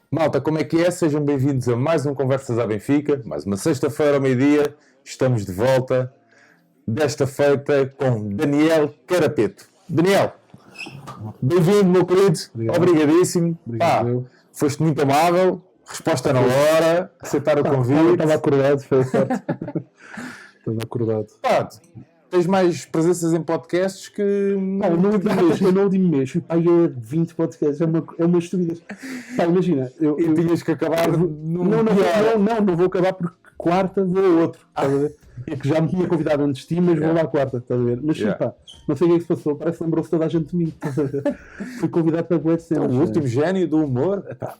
Malta, como é que é? Sejam bem-vindos a mais um Conversas à Benfica, mais uma sexta-feira ao meio-dia. Estamos de volta, desta feita com Daniel Carapeto. Daniel, bem-vindo, meu querido. Obrigado. Obrigadíssimo. Obrigado. Foste muito amável, resposta na hora, aceitar o convite. Estava acordado, foi sorte. Estava acordado. Pá, tens mais presenças em podcasts que... Eu no último mês fui para aí a 20 podcasts, é uma estupidez. Pá, imagina, E tinhas que acabar não vou acabar porque quarta vou a outro, estás a ver? É que já me tinha convidado antes de ti, mas vou lá à quarta, estás a ver? Mas sim, pá, não sei o que é que se passou, parece que lembrou-se toda a gente de mim, estás a ver? Fui convidado para boa de cenas. O último gênio do humor. Pá,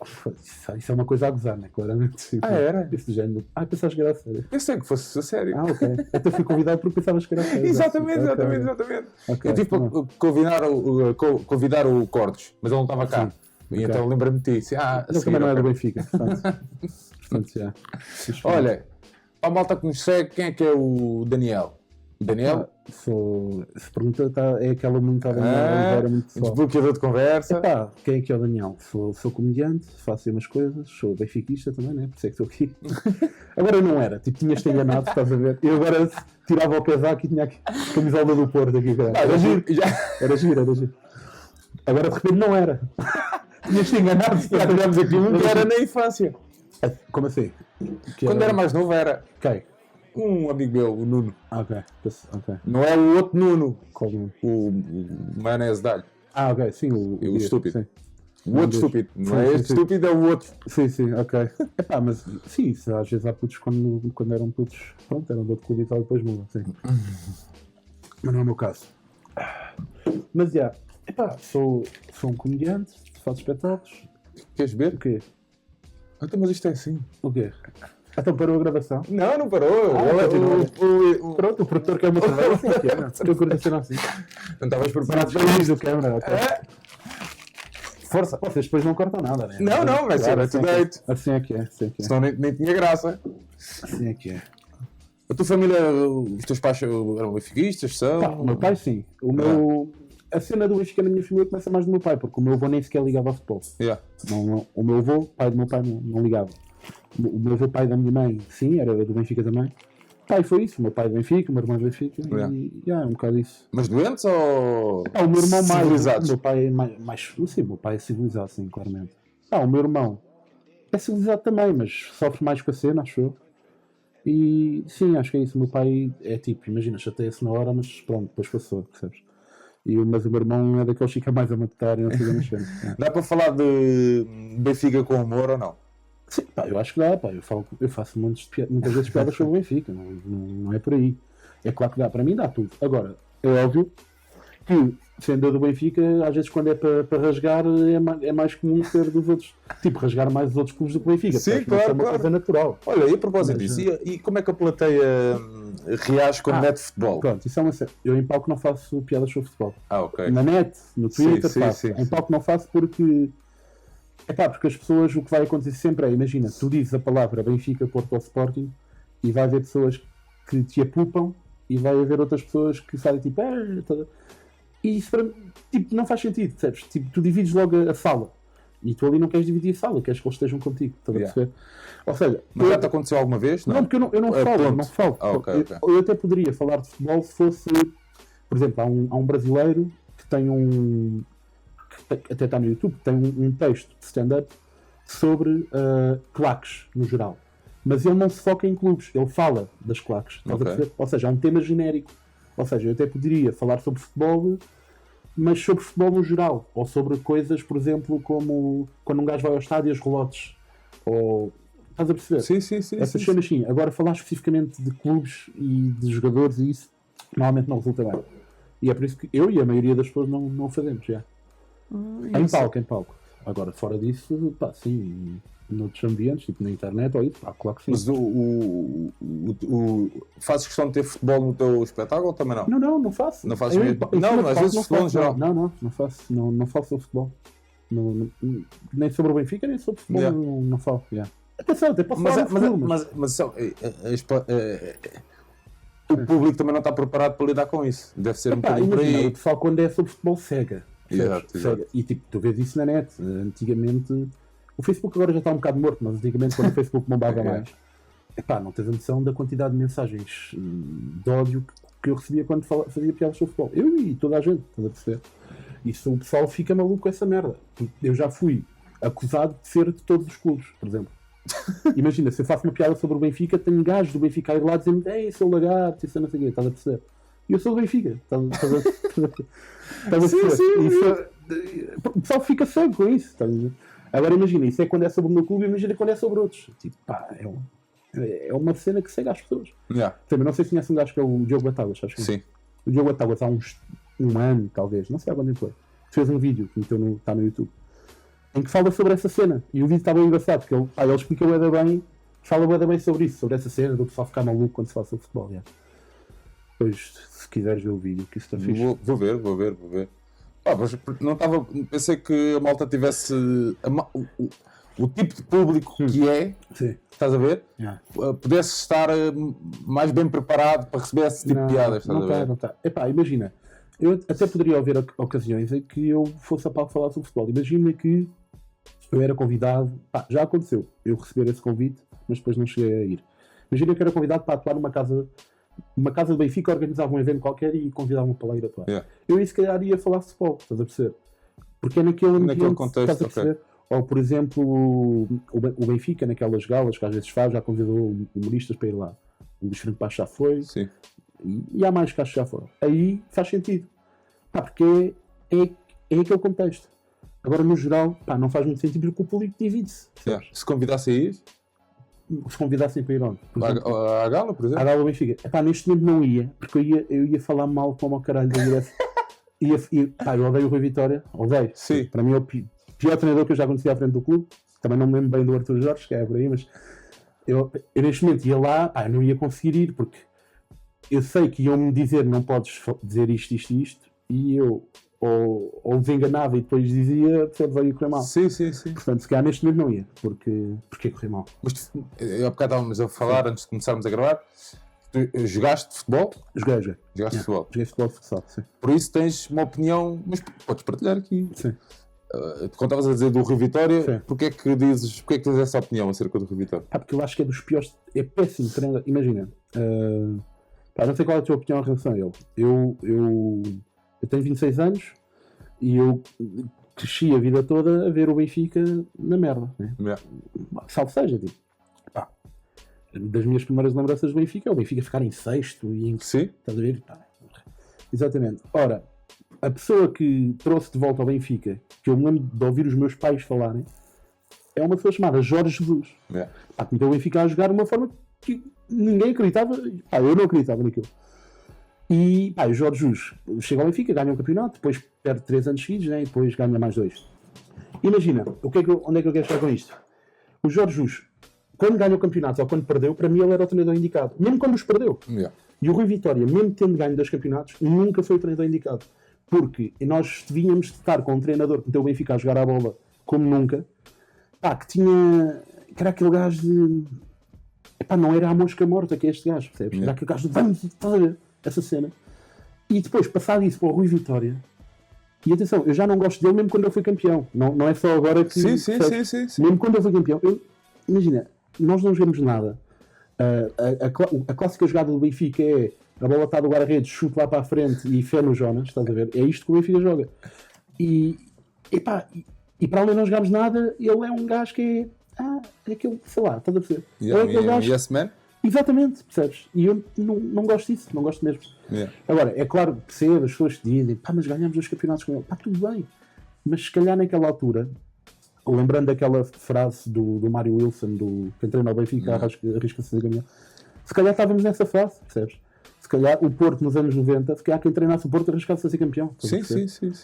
isso é uma coisa a gozar, né? Claramente. Sim, era? Esse género. Pensaste que era a sério. Pensei que fosse a sério. Ok. Então fui convidado porque pensavas que era a sério. Exatamente. Okay. Eu tive para convidar o Cortes, mas ele não estava cá. E então lembra-me de ti. Ele também não é do Benfica, portanto já. Olha, para a malta que nos segue, quem é que é o Daniel? O Daniel? Se pergunta, é aquela muito era muito pessoal. Desbloqueador de conversa. Quem é que é o Daniel? Sou comediante, faço umas coisas, sou benfiquista também, né? Por isso é que estou aqui. Agora eu não era, tipo, tinhas-te enganado, estás a ver? Eu agora tirava o casaco e tinha aqui a camisola do Porto aqui. Era giro. Era giro. Agora de repente não era. Tinhas-te enganado. Já tivemos aqui um que era na infância. Como assim? Quando era mais novo era. Quem? Um amigo meu, o Nuno. Ok. Não é o outro Nuno. Qual Nuno? O maionese de alho. Ok, sim. O estúpido. Sim. O outro estúpido. Não é este estúpido, é o outro. Sim, ok. Mas sim, às vezes há putos quando eram putos, pronto, eram de outro clube e tal, depois mudam, sim. Mas não é o meu caso. Mas sou um comediante, faço espetáculos. Queres ver? O quê? Então, mas isto é assim. O quê? Então parou a gravação? Não parou. Pronto, o produtor quer uma cerveja assim, que é. Eu curto a cena assim. Não estavas preparado para Feliz isto. do câmera, ok. Força, vocês depois não cortam nada, né? Não, mas era tudo deito. Assim é que é. Senão nem tinha graça. Assim é que é. A tua família, os teus pais eram benfiquistas, são? O meu pai sim. A cena do Benfica na minha família começa mais do meu pai, porque o meu avô nem sequer ligava ao futebol. Não, o meu avô, pai do meu pai, não ligava. O meu avô, pai da minha mãe, sim, era do Benfica também. Pai, foi isso. O meu pai é do Benfica, o meu irmão é do Benfica. E é um bocado isso. Mas doentes ou o meu irmão civilizados? O meu pai é mais. Sim, o meu pai é civilizado, sim, claramente. O meu irmão é civilizado também, mas sofre mais com a cena, acho eu. E sim, acho que é isso. O meu pai é tipo, imagina, chateia-se na hora, mas pronto, depois passou, percebes? Mas o meu irmão é daqueles que fica mais a matar e não fica mexendo. Dá para falar de Benfica com humor ou não? Sim, eu acho que dá, eu faço muitas vezes piadas sobre o Benfica, não é por aí. É claro que dá, para mim dá tudo. Agora, é óbvio que, sendo do Benfica, às vezes quando é para rasgar, é mais comum ser dos outros. Tipo, rasgar mais os outros clubes do que o Benfica. Sim, claro. É uma coisa natural. Olha, e a propósito disso, e como é que a plateia reage quando mete futebol? Pronto, isso é uma série. Eu em palco não faço piadas sobre futebol. Ok. Na net, no Twitter, faço. Sim. Em palco não faço porque as pessoas, o que vai acontecer sempre é, imagina, tu dizes a palavra Benfica, Porto ou Sporting e vai haver pessoas que te apupam e vai haver outras pessoas que fazem tipo, e isso tipo, não faz sentido, percebes? Tipo, tu divides logo a sala e tu ali não queres dividir a sala, queres que eles estejam contigo, estás a perceber? Ou seja, mas já te aconteceu alguma vez? Não, porque eu não falo. Okay. Eu até poderia falar de futebol se fosse, por exemplo, há um brasileiro que tem até está no YouTube, tem um texto de stand-up sobre claques no geral, mas ele não se foca em clubes, ele fala das claques, ou seja, é um tema genérico, ou seja, eu até poderia falar sobre futebol, mas sobre futebol no geral, ou sobre coisas, por exemplo, como quando um gajo vai ao estádio e as relotes, ou estás a perceber? Sim. Essas cenas sim. Agora falar especificamente de clubes e de jogadores e isso normalmente não resulta bem, e é por isso que eu e a maioria das pessoas não o fazemos já. Em palco. Agora, fora disso, sim, noutros ambientes, tipo na internet ou isso, claro que sim. Mas fazes questão de ter futebol no teu espetáculo ou também não? Não faço. Não fazes mesmo? Não, às vezes futebol no geral. Não faço. Não falo sobre futebol. Nem sobre o Benfica, nem sobre futebol, não falo. Atenção, até posso falar mas o público também não está preparado para lidar com isso. Deve ser um bocadinho por aí. O pessoal, quando é sobre futebol, cega. Exato. E tipo, tu vês isso na net. Antigamente, O Facebook agora já está um bocado morto, mas antigamente quando o Facebook bombava mais, epá, não tens a noção da quantidade de mensagens de ódio que eu recebia quando fazia piadas sobre futebol. Eu e toda a gente, estás a perceber? Isso o pessoal fica maluco com essa merda. Eu já fui acusado de ser de todos os clubes, por exemplo. Imagina, se eu faço uma piada sobre o Benfica, tenho gajos do Benfica a ir lá dizer-me: ei, sou lagarto, isso não sei o quê, estás a perceber? E eu sou do Benfica, estás a perceber? Sim. O pessoal fica cego com isso, estás a ver? Agora imagina, isso é quando é sobre o meu clube, imagina quando é sobre outros. Tipo, pá, é uma cena que cega às pessoas. Também não sei se conhece um gajo que é o Diogo Batáguas, acho que Sim. O Diogo Batáguas há um ano, talvez, não sei há quando foi, fez um vídeo que está no YouTube, em que fala sobre essa cena. E o vídeo está bem engraçado, porque ele explica bem, fala bem sobre isso, sobre essa cena, do pessoal ficar maluco quando se fala sobre futebol. Já. Depois, se quiseres ver o vídeo, que isso está fixe. Vou ver. Mas não estava. Pensei que a malta tivesse o tipo de público que é, Sim. estás a ver? Pudesse estar mais bem preparado para receber esse tipo de piadas, estás a ver? Não está. Epá, imagina, eu até poderia haver ocasiões em que eu fosse a falar sobre futebol. Imagina que eu era convidado, já aconteceu, eu receber esse convite, mas depois não cheguei a ir. Imagina que eu era convidado para atuar numa casa do Benfica, organizava um evento qualquer e convidava-me para lá ir atuar. Eu, se calhar, ia falar de futebol, estás a perceber? Porque é naquele contexto, estás a perceber? Ou, por exemplo, o Benfica, naquelas galas que às vezes faz, já convidou humoristas para ir lá. O Luís Franco Baixo já foi. Sim. E há mais que acho que já foram. Aí faz sentido. Porque é aquele contexto. Agora, no geral, não faz muito sentido porque o público divide-se. Se convidasse a ir? Se convidassem para ir onde? À gala, por exemplo? À gala do Benfica. Neste momento não ia, porque eu ia falar mal como ao caralho da direção. Eu odeio o Rui Vitória. Odeio. Sim. Para mim é o pior treinador que eu já conheci à frente do clube. Também não me lembro bem do Arthur Jorge, que é por aí, mas eu neste momento ia lá, eu não ia conseguir ir, porque eu sei que iam-me dizer: não podes dizer isto, e eu ou desenganava e depois dizia: percebes, aí correr mal. Sim. Portanto, se calhar neste momento não ia, porque correr mal. Mas há bocado estávamos a falar, antes de começarmos a gravar, tu jogaste futebol? Joguei. Jogaste futebol? Joguei futebol de futsal, sim. Por isso tens uma opinião, mas podes partilhar aqui. Sim. Quando estavas a dizer do Rui Vitória, Sim. porque é que tens essa opinião acerca do Rui Vitória? Porque eu acho que é dos piores, é péssimo treinador. Imagina, não sei qual é a tua opinião em relação a ele. Eu tenho 26 anos e eu cresci a vida toda a ver o Benfica na merda, né? Salve seja, tipo, das minhas primeiras lembranças do Benfica é o Benfica ficar em sexto e em... Sim. Estás a ver? Exatamente. Ora, a pessoa que trouxe de volta ao Benfica, que eu me lembro de ouvir os meus pais falarem, é uma pessoa chamada Jorge Jesus. Que meteu o Benfica a jogar de uma forma que ninguém acreditava. Eu não acreditava naquilo. E o Jorge Jesus chega ao Benfica, ganha um campeonato, depois perde 3 anos seguidos, né, e depois ganha mais 2. Imagina, onde é que eu quero chegar com isto? O Jorge Jesus, quando ganha o campeonato ou quando perdeu, para mim ele era o treinador indicado. Mesmo quando os perdeu. E o Rui Vitória, mesmo tendo ganho 2 campeonatos, nunca foi o treinador indicado. Porque nós devíamos estar com um treinador que meteu o Benfica a jogar a bola como nunca, que era aquele gajo de... não era a mosca morta que é este gajo, percebes? Era aquele gajo de... Vamos, estás a ver? Essa cena. E depois, passado isso para o Rui Vitória, e atenção, eu já não gosto dele mesmo quando ele foi campeão. Não é só agora que... Sim. Mesmo quando ele foi campeão. Imagina, nós não jogamos nada. A clássica jogada do Benfica é a bola está do guarda-redes, chute lá para a frente e fé no Jonas, estás a ver? É isto que o Benfica joga. E para além de não jogarmos nada, ele é um gajo que é aquele, sei lá, estás a perceber? É aquele gajo... Yes man? Exatamente, percebes? E eu não gosto disso, não gosto mesmo. Agora, é claro, percebo as pessoas que dizem: mas ganhamos 2 campeonatos com ele. Tudo bem. Mas se calhar naquela altura, lembrando daquela frase do Mário Wilson, que treina ao Benfica, arrisca-se a ganhar, se calhar estávamos nessa fase, percebes? Se calhar o Porto nos anos 90, se calhar quem treinasse o Porto arriscava-se a ser campeão. Sim.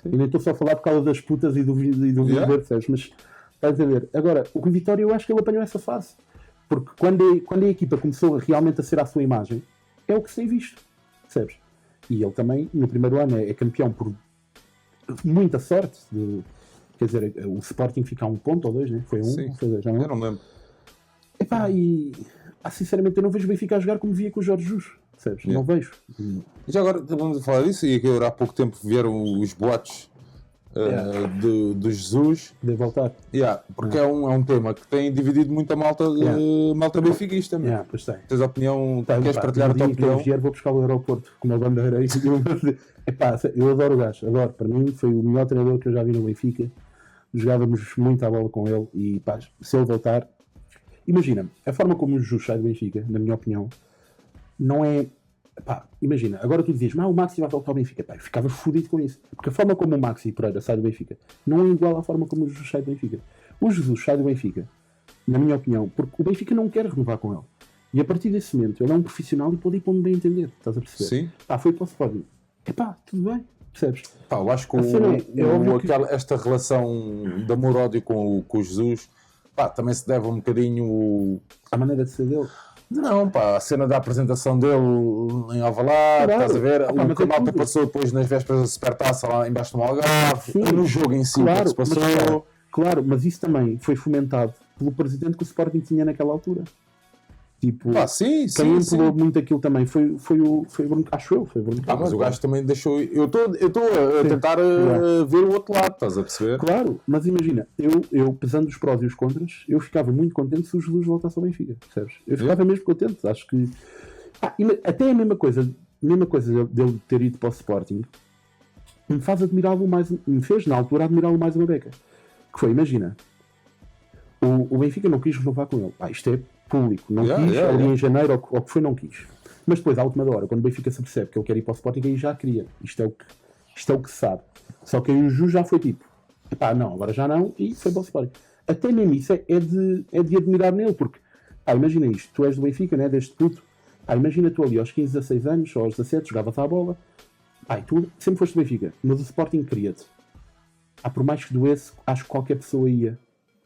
E nem estou só a falar por causa das putas e do viver, percebes? Mas estás a ver. Agora, o Rui Vitória, eu acho que ele apanhou essa fase. Porque quando a equipa começou realmente a ser à sua imagem, é o que se tem visto, percebes? E ele também, no primeiro ano, é campeão por muita sorte. Quer dizer, o Sporting fica a 1 ponto ou 2, né? Foi 1 ou foi 2, já não Eu não me lembro. Sinceramente, eu não vejo o Benfica a jogar como via com o Jorge Jesus, percebes? Não vejo. Já agora, vamos a falar disso, e agora há pouco tempo vieram os boatos do Jesus. De voltar. Porque é um tema que tem dividido muita malta, malta benfiquista. Pois tem. Tens opinião, queres partilhar a tua Que eu opinião? vier, vou buscar o aeroporto com uma bandeira. Eu adoro o gajo, adoro. Para mim foi o melhor treinador que eu já vi no Benfica. Jogávamos muito à bola com ele e pá, se ele voltar... Imagina, a forma como o Jesus sai do Benfica, na minha opinião, não é... Pá, imagina, agora tu dizias, o Maxi vai voltar ao Benfica. Pá, eu ficava fodido com isso. Porque a forma como o Maxi Pereira sai do Benfica não é igual à forma como o Jesus sai do Benfica. O Jesus sai do Benfica, na minha opinião, porque o Benfica não quer renovar com ele. E a partir desse momento, ele é um profissional e pode ir para onde bem entender. Estás a perceber? Sim. Pá, foi para o Sporting. Tudo bem. Percebes? Eu acho que esta relação de amor-ódio com o Jesus também se deve um bocadinho à maneira de ser dele. Não, a cena da apresentação dele em Alvalade, estás a ver? O que a malta passou depois nas vésperas da Supertaça lá embaixo do Algarve, no jogo em si, claro, que se passou. Mas isso também foi fomentado pelo presidente que o Sporting tinha naquela altura. Tipo, quem empolou muito aquilo também foi o Bruno, acho eu. Foi o Bruno mas o gajo também deixou. Eu estou a tentar ver o outro lado, estás a perceber? Claro, mas imagina, eu pesando os prós e os contras, eu ficava muito contente se o Jesus voltasse ao Benfica, percebes? Eu ficava mesmo contente, acho que. Até a mesma coisa dele ter ido para o Sporting me faz admirá-lo mais, me fez na altura admirá-lo mais uma beca. Que foi, imagina, o Benfica não quis renovar com ele. Isto é público, não quis, ali em janeiro, ou que foi, não quis. Mas depois, à última hora, quando o Benfica se percebe que ele quer ir para o Sporting, aí já queria. Isto é o que se sabe. Só que aí o Ju já foi tipo, não, agora já não, e foi para o Sporting. Até mesmo isso é de admirar nele, porque, imagina isto, tu és do Benfica, né, desde puto, imagina tu ali aos 15, 16 anos, ou aos 17, jogavas à bola, e tu sempre foste do Benfica, mas o Sporting queria-te. Por mais que doesse, acho que qualquer pessoa ia.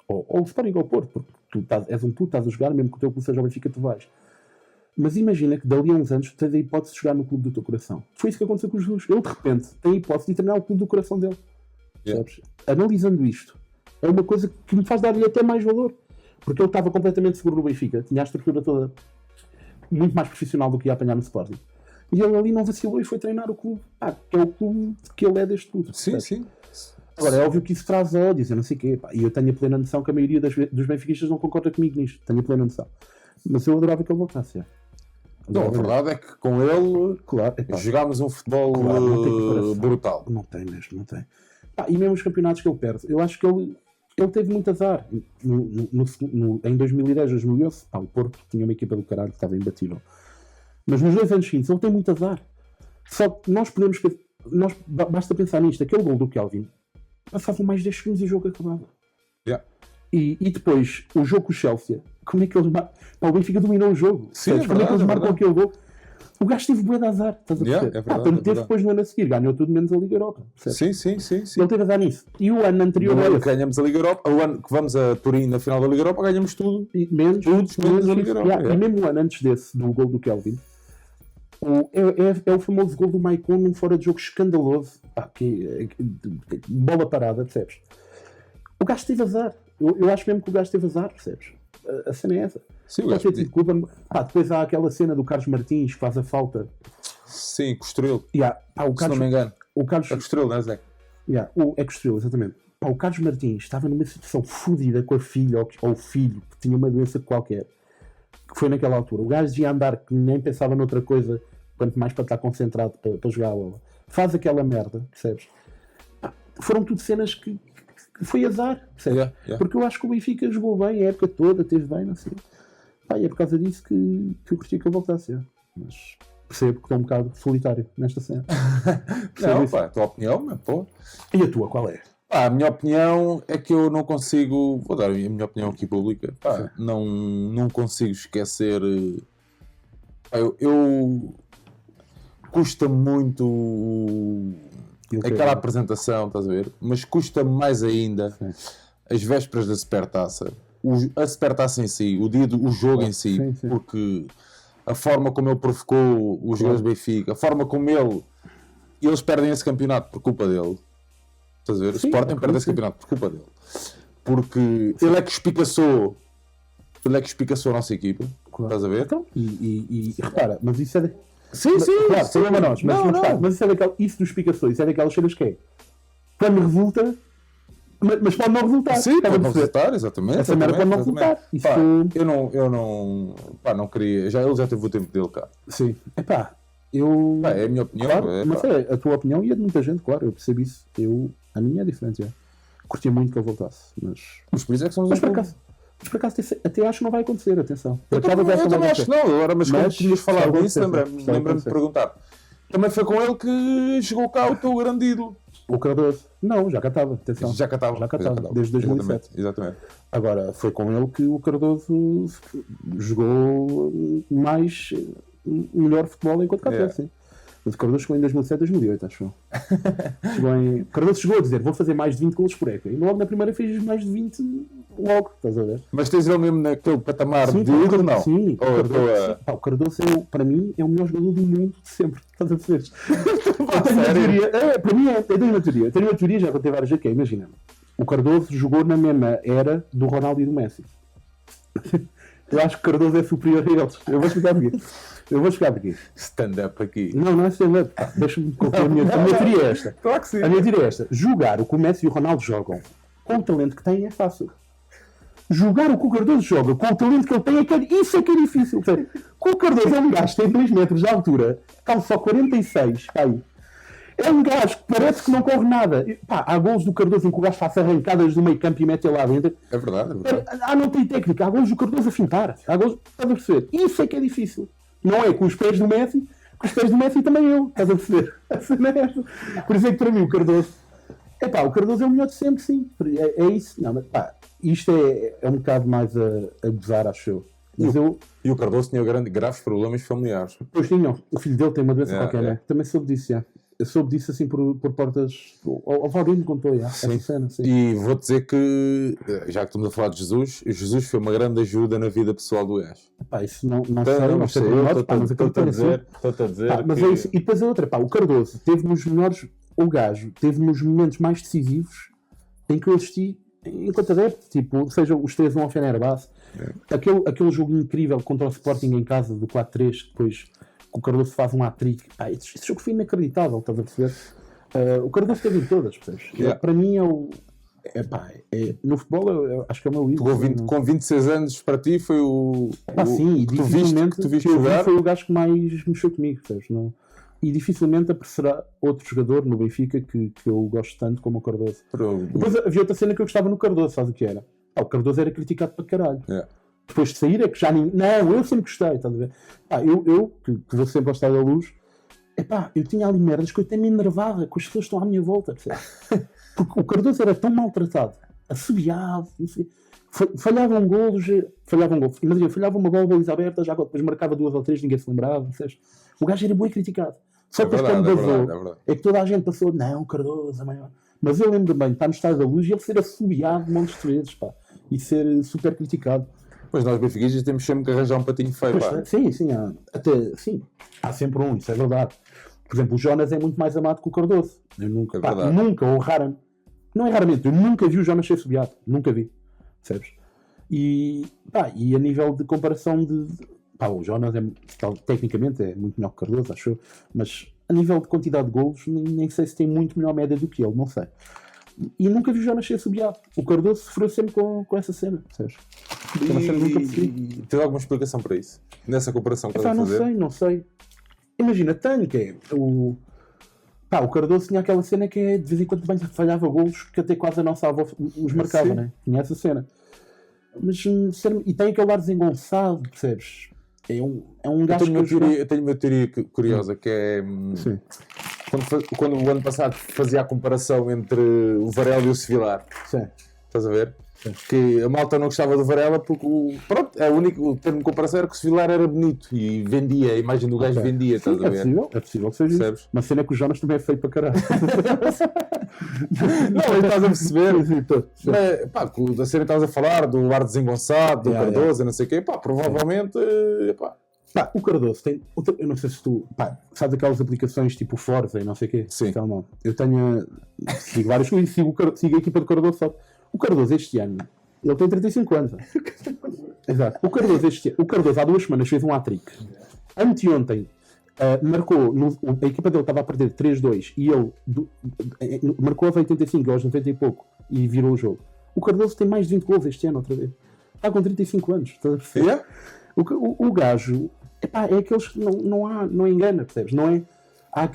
Ou o Sporting ou o Porto, porque tu és um puto, estás a jogar, mesmo que o teu clube seja o Benfica, tu vais. Mas imagina que dali a uns anos tu tens a hipótese de jogar no clube do teu coração. Foi isso que aconteceu com o Jesus. Ele de repente tem a hipótese de treinar o clube do coração dele. Sabes? Analisando isto, é uma coisa que me faz dar-lhe até mais valor. Porque ele estava completamente seguro no Benfica, tinha a estrutura toda muito mais profissional do que ia apanhar no Sporting. E ele ali não vacilou e foi treinar o clube, que é o clube que ele é deste tudo. Sim. Agora, é óbvio que isso traz ódios, eu não sei o quê. E eu tenho a plena noção que a maioria dos benfiquistas não concorda comigo nisto. Tenho a plena noção. Mas eu adorava que ele voltasse. Não, a verdade é que com ele jogámos um futebol brutal. Não tem mesmo, não tem. E mesmo os campeonatos que ele perde. Eu acho que ele teve muito azar. Em 2010, 2011, o Porto tinha uma equipa do caralho que estava imbatível. Mas nos 2 anos seguintes, ele tem muito azar. Só que basta pensar nisto. Aquele gol do Kelvin passavam mais 10 segundos e o jogo acabava. E depois, o jogo com o Chelsea, como é que eles marcam? O Benfica dominou o jogo. Como é que eles marcam aquele gol? O gajo teve bué de azar, estás a perceber? Quando teve depois no ano a seguir, ganhou tudo menos a Liga Europa. Sim. Ele teve azar nisso. E o ano anterior a esse, ganhamos a Liga Europa, o ano que vamos a Turim na final da Liga Europa, ganhamos tudo. Menos a Liga Europa. E mesmo o ano antes desse, do gol do Kelvin, é o famoso gol do Maicon num fora de jogo escandaloso, bola parada, percebes? O gajo teve azar. Eu acho mesmo que o gajo teve azar, percebes? A cena é essa. Sim, depois há aquela cena do Carlos Martins que faz a falta. Sim, Costrelo. Se não me engano. O Carlos... É Costrelo, não é, Zé? É Costrelo, exatamente. O Carlos Martins estava numa situação fodida com a filha ou o filho que tinha uma doença qualquer, que foi naquela altura. O gajo ia andar que nem pensava noutra coisa, quanto mais para estar concentrado para jogar a bola. Faz aquela merda, percebes? Foram tudo cenas que foi azar, percebes? Porque eu acho que o Benfica jogou bem a época toda, teve bem, não sei. E é por causa disso que eu curti que ele voltasse. Mas percebo que estou um bocado solitário nesta cena. Não, a tua opinião, mas pô. E a tua, qual é? A minha opinião é que eu não consigo. Vou dar a minha opinião aqui pública. Não consigo esquecer. Eu custa muito aquela apresentação, estás a ver? Mas custa-me mais ainda as vésperas da Supertaça. A Supertaça em si, o dia do jogo em si, porque a forma como ele provocou os jogadores do Benfica, a forma como eles perdem esse campeonato por culpa dele. Estás a ver? O Sporting perde esse campeonato por culpa dele. Porque ele é que espicaçou a nossa equipa. Estás a ver? Então, e repara, mas isso é... Sim, claro, problema nós. Mas isso é isso dos explicações, é daquelas cenas que é. quando resulta, mas pode não resultar. Sim, estás a pode não perceber? resultar, exatamente. Essa merda pode não resultar. Isso... Pá, eu não, pá, não queria. Ele já teve o tempo dele cá. Sim. Epá, eu... Pá, é a minha opinião. Claro, É, mas pá. é a tua opinião e a de muita gente, claro, eu percebo isso. A minha é diferente, já. Curtia muito que ele voltasse, mas... Mas por isso é que somos Mas um por clube. acaso até acho que não vai acontecer, atenção. Eu também acho que não, agora, mas quando tinhas falado disso, lembrei-me de perguntar. Também foi com ele que chegou cá o teu grande ídolo. O Cardoso. Não, já cá estava, atenção. Já cá estava. Desde 2007. Exatamente. Agora, foi com ele que o Cardoso jogou mais melhor futebol enquanto cá teve, sim. Mas o Cardoso chegou em 2007, 2008, acho eu. O Cardoso chegou a dizer, vou fazer mais de 20 golos por época. E logo na primeira fez mais de 20 logo, estás a ver? Mas tens ele mesmo naquele patamar Sim, de ídolo, não? Sim, Ou o Cardoso para mim é o melhor jogador do mundo de sempre. Estás a perceber? Eu tenho uma teoria. Para mim eu tenho uma teoria. Eu tenho uma teoria, já contei várias vezes, que é, imagina. O Cardoso jogou na mesma era do Ronaldo e do Messi. Eu acho que o Cardoso é superior a eles. Eu vou explicar porquê. Stand-up aqui. Não é stand-up. Deixa-me concluir a minha teoria é esta. Claro que sim. A minha teoria é esta. Jogar o que o Messi e o Ronaldo jogam com o talento que têm é fácil. Jogar o que o Cardoso joga com o talento que ele tem, isso é que é difícil. O Cardoso é um gajo que tem 2 metros de altura, calça só 46, aí. É um gajo que parece que não corre nada. Pá, há golos do Cardoso em que o gajo faz arrancadas do meio campo e mete ele lá dentro. É verdade. Não tem técnica. Há golos do Cardoso a fintar. Estás a perceber? Isso é que é difícil. Não é com os pés do Messi, com os pés do Messi também eu. Estás a perceber? Por isso é que para mim o Cardoso... o Cardoso é o melhor de sempre, sim. É isso. Não, mas pá, isto é um bocado mais a gozar, acho eu. Mas E o Cardoso tinha graves problemas familiares. Pois tinham. O filho dele tem uma doença qualquer, né? Também soube disso, já. Eu soube disso assim por portas. Alguém me contou, já. Essa cena, sim. E vou dizer que, já que estamos a falar de Jesus foi uma grande ajuda na vida pessoal do gajo. Pá, isso não Não sei, sei, mas estou-te a dizer. Mas é isso. E depois a outra, pá, o Cardoso teve nos melhores. O gajo teve nos momentos mais decisivos em que eu assisti enquanto adepto, tipo, seja os 3-1 ao Fenerbahçe, aquele jogo incrível contra o Sporting em casa do 4-3, depois que o Cardoso faz um hat-trick. Esse jogo foi inacreditável, estás a perceber? O Cardoso teve em todas, percebes? Para mim no futebol eu acho que é o meu ídolo. Com 26 anos para ti foi o sim, que tu viste jogar? Foi o gajo que mais mexeu comigo, percebes? Não? E dificilmente aparecerá outro jogador no Benfica que eu gosto tanto como o Cardoso. Depois havia outra cena que eu gostava no Cardoso, sabes o que era? O Cardoso era criticado para caralho. Depois de sair é que já ninguém... Não, eu sempre gostei, estás a ver? Eu que vou sempre gostar da Luz, eu tinha ali merdas que eu até me enervava com as pessoas que estão à minha volta, percebes? Porque o Cardoso era tão maltratado, assobiado, não sei, falhavam golos, imagina, falhava uma bola de baliza aberta, já depois marcava 2 ou 3, ninguém se lembrava, percebes? O gajo era bem criticado. Só depois quando basou, é que toda a gente passou, não, Cardoso é maior. Mas eu lembro bem, está no Estádio da Luz e ele ser assobiado montes de vezes, pá, e ser super criticado. Pois nós benfiquistas temos sempre que arranjar um patinho feio, pá. Sim, há sempre um, isso é verdade. Por exemplo, o Jonas é muito mais amado que o Cardoso. Eu nunca, ou raramente, não é raramente, eu nunca vi o Jonas ser assobiado, nunca vi, percebes? E a nível de comparação o Jonas tecnicamente é muito melhor que o Cardoso, acho eu, mas a nível de quantidade de golos nem sei se tem muito melhor média do que ele, não sei. E nunca vi o Jonas ser assobiado. O Cardoso sofreu sempre com essa cena, percebes? E tens alguma explicação para isso? Nessa comparação que estás a fazer? Não sei. Imagina, tenho que é o Cardoso tinha aquela cena que é de vez em quando também falhava golos que até quase a nossa avó os marcava, né? Tinha essa cena. Mas, e tem aquele ar desengonçado, percebes? É um gajo eu tenho uma teoria curiosa que é quando o ano passado fazia a comparação entre o Varela e o Sevilar. Sim. Estás a ver? Sim. Que a malta não gostava do Varela porque o termo de comparação era que o Sevilar era bonito e vendia, a imagem do gajo vendia, estás a ver? É possível que seja isso. Mas a cena é que o Jonas também é feio para caralho. Não, estás a perceber? Mas, a cena que estás a falar do ar desengonçado, do Cardoso, não sei o quê, provavelmente. O Cardoso tem. Eu não sei se tu. Sabes aquelas aplicações tipo Forza e não sei o quê? Sim. Então, eu sigo vários e sigo a equipa do Cardoso só. O Cardoso este ano, ele tem 35 anos. Exato. O Cardoso há 2 semanas fez um hat-trick. Anteontem Marcou, a equipa dele estava a perder 3-2 e ele marcou aos 85, aos 90 e pouco e virou o jogo. O Cardoso tem mais de 20 gols este ano outra vez. Está com 35 anos, estás a perceber? Yeah. O gajo, epá, é aqueles que não engana, percebes? Não é?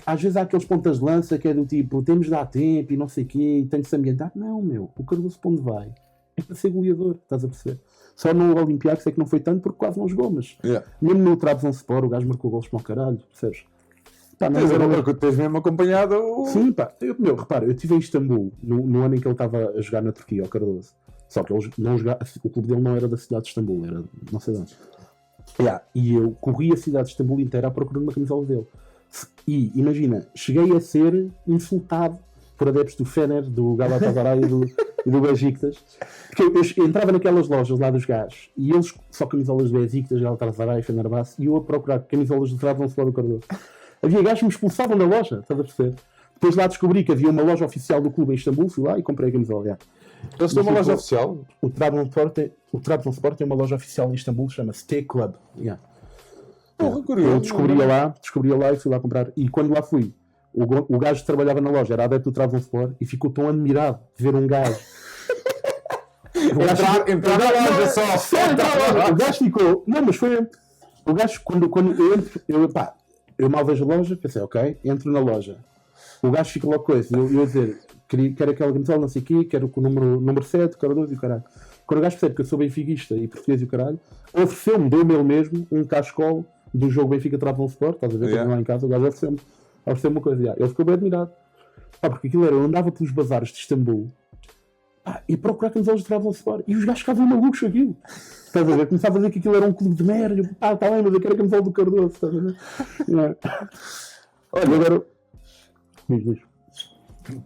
Às vezes há aqueles pontas de lança que é do tipo, temos de dar tempo e não sei o quê, e tem de se ambientar. Não, meu, o Cardoso para onde vai? É para ser goleador, estás a perceber? Só no Olympiacos é que não foi tanto porque quase não jogou, mas mesmo no Trabzonspor o gajo marcou gols para o caralho, percebes? Pá, Tens mesmo acompanhado o... Sim, pá, repara, eu estive em Istambul no ano em que ele estava a jogar na Turquia, ao Cardoso. Só que ele não jogava, o clube dele não era da cidade de Istambul, era não sei de onde. E eu corri a cidade de Istambul inteira à procura de uma camisola dele. E imagina, cheguei a ser insultado por adeptos do Fener, do Galatasaray e do Besiktas. Porque eu entrava naquelas lojas lá dos gajos e eles só camisolas do Besiktas, Galatasaray, Fenerbahçe, e eu a procurar camisolas do Trabzonspor do Cardoso. Havia gajos que me expulsavam da loja, estás a perceber? Depois lá descobri que havia uma loja oficial do clube em Istambul, fui lá e comprei a camisola. Eles têm uma loja oficial? O Trabzonspor tem uma loja oficial em Istambul, chama-se T-Club. Eu descobria lá e fui lá comprar. E quando lá fui, o gajo que trabalhava na loja era adepto do Trabzonspor e ficou tão admirado de ver um gajo. Entrar na loja só entrar na loja. O gajo ficou. Não, mas foi. O gajo, quando eu entro, eu mal vejo a loja, pensei, ok, entro na loja. O gajo fica logo com isso. Eu ia dizer, quero aquela camisola, não sei o quê, quero com o número 7, Cardoso e o caralho. Quando o gajo percebe que eu sou benfiquista e português e o caralho, ofereceu-me, deu-me ele mesmo, um cascol do jogo Benfica-Trabzonspor, estás a ver, lá em casa, o gajo ofereceu-me uma coisa. Ele ficou bem admirado. Porque aquilo era, eu andava pelos bazares de Istambul e procurar camisolas de Trabzonspor e os gajos ficavam malucos com aquilo. Estás a ver? Começava a dizer que aquilo era um clube de merda. Está bem, mas eu quero a camisola do Cardoso, estás a ver? Olha, agora... Diz.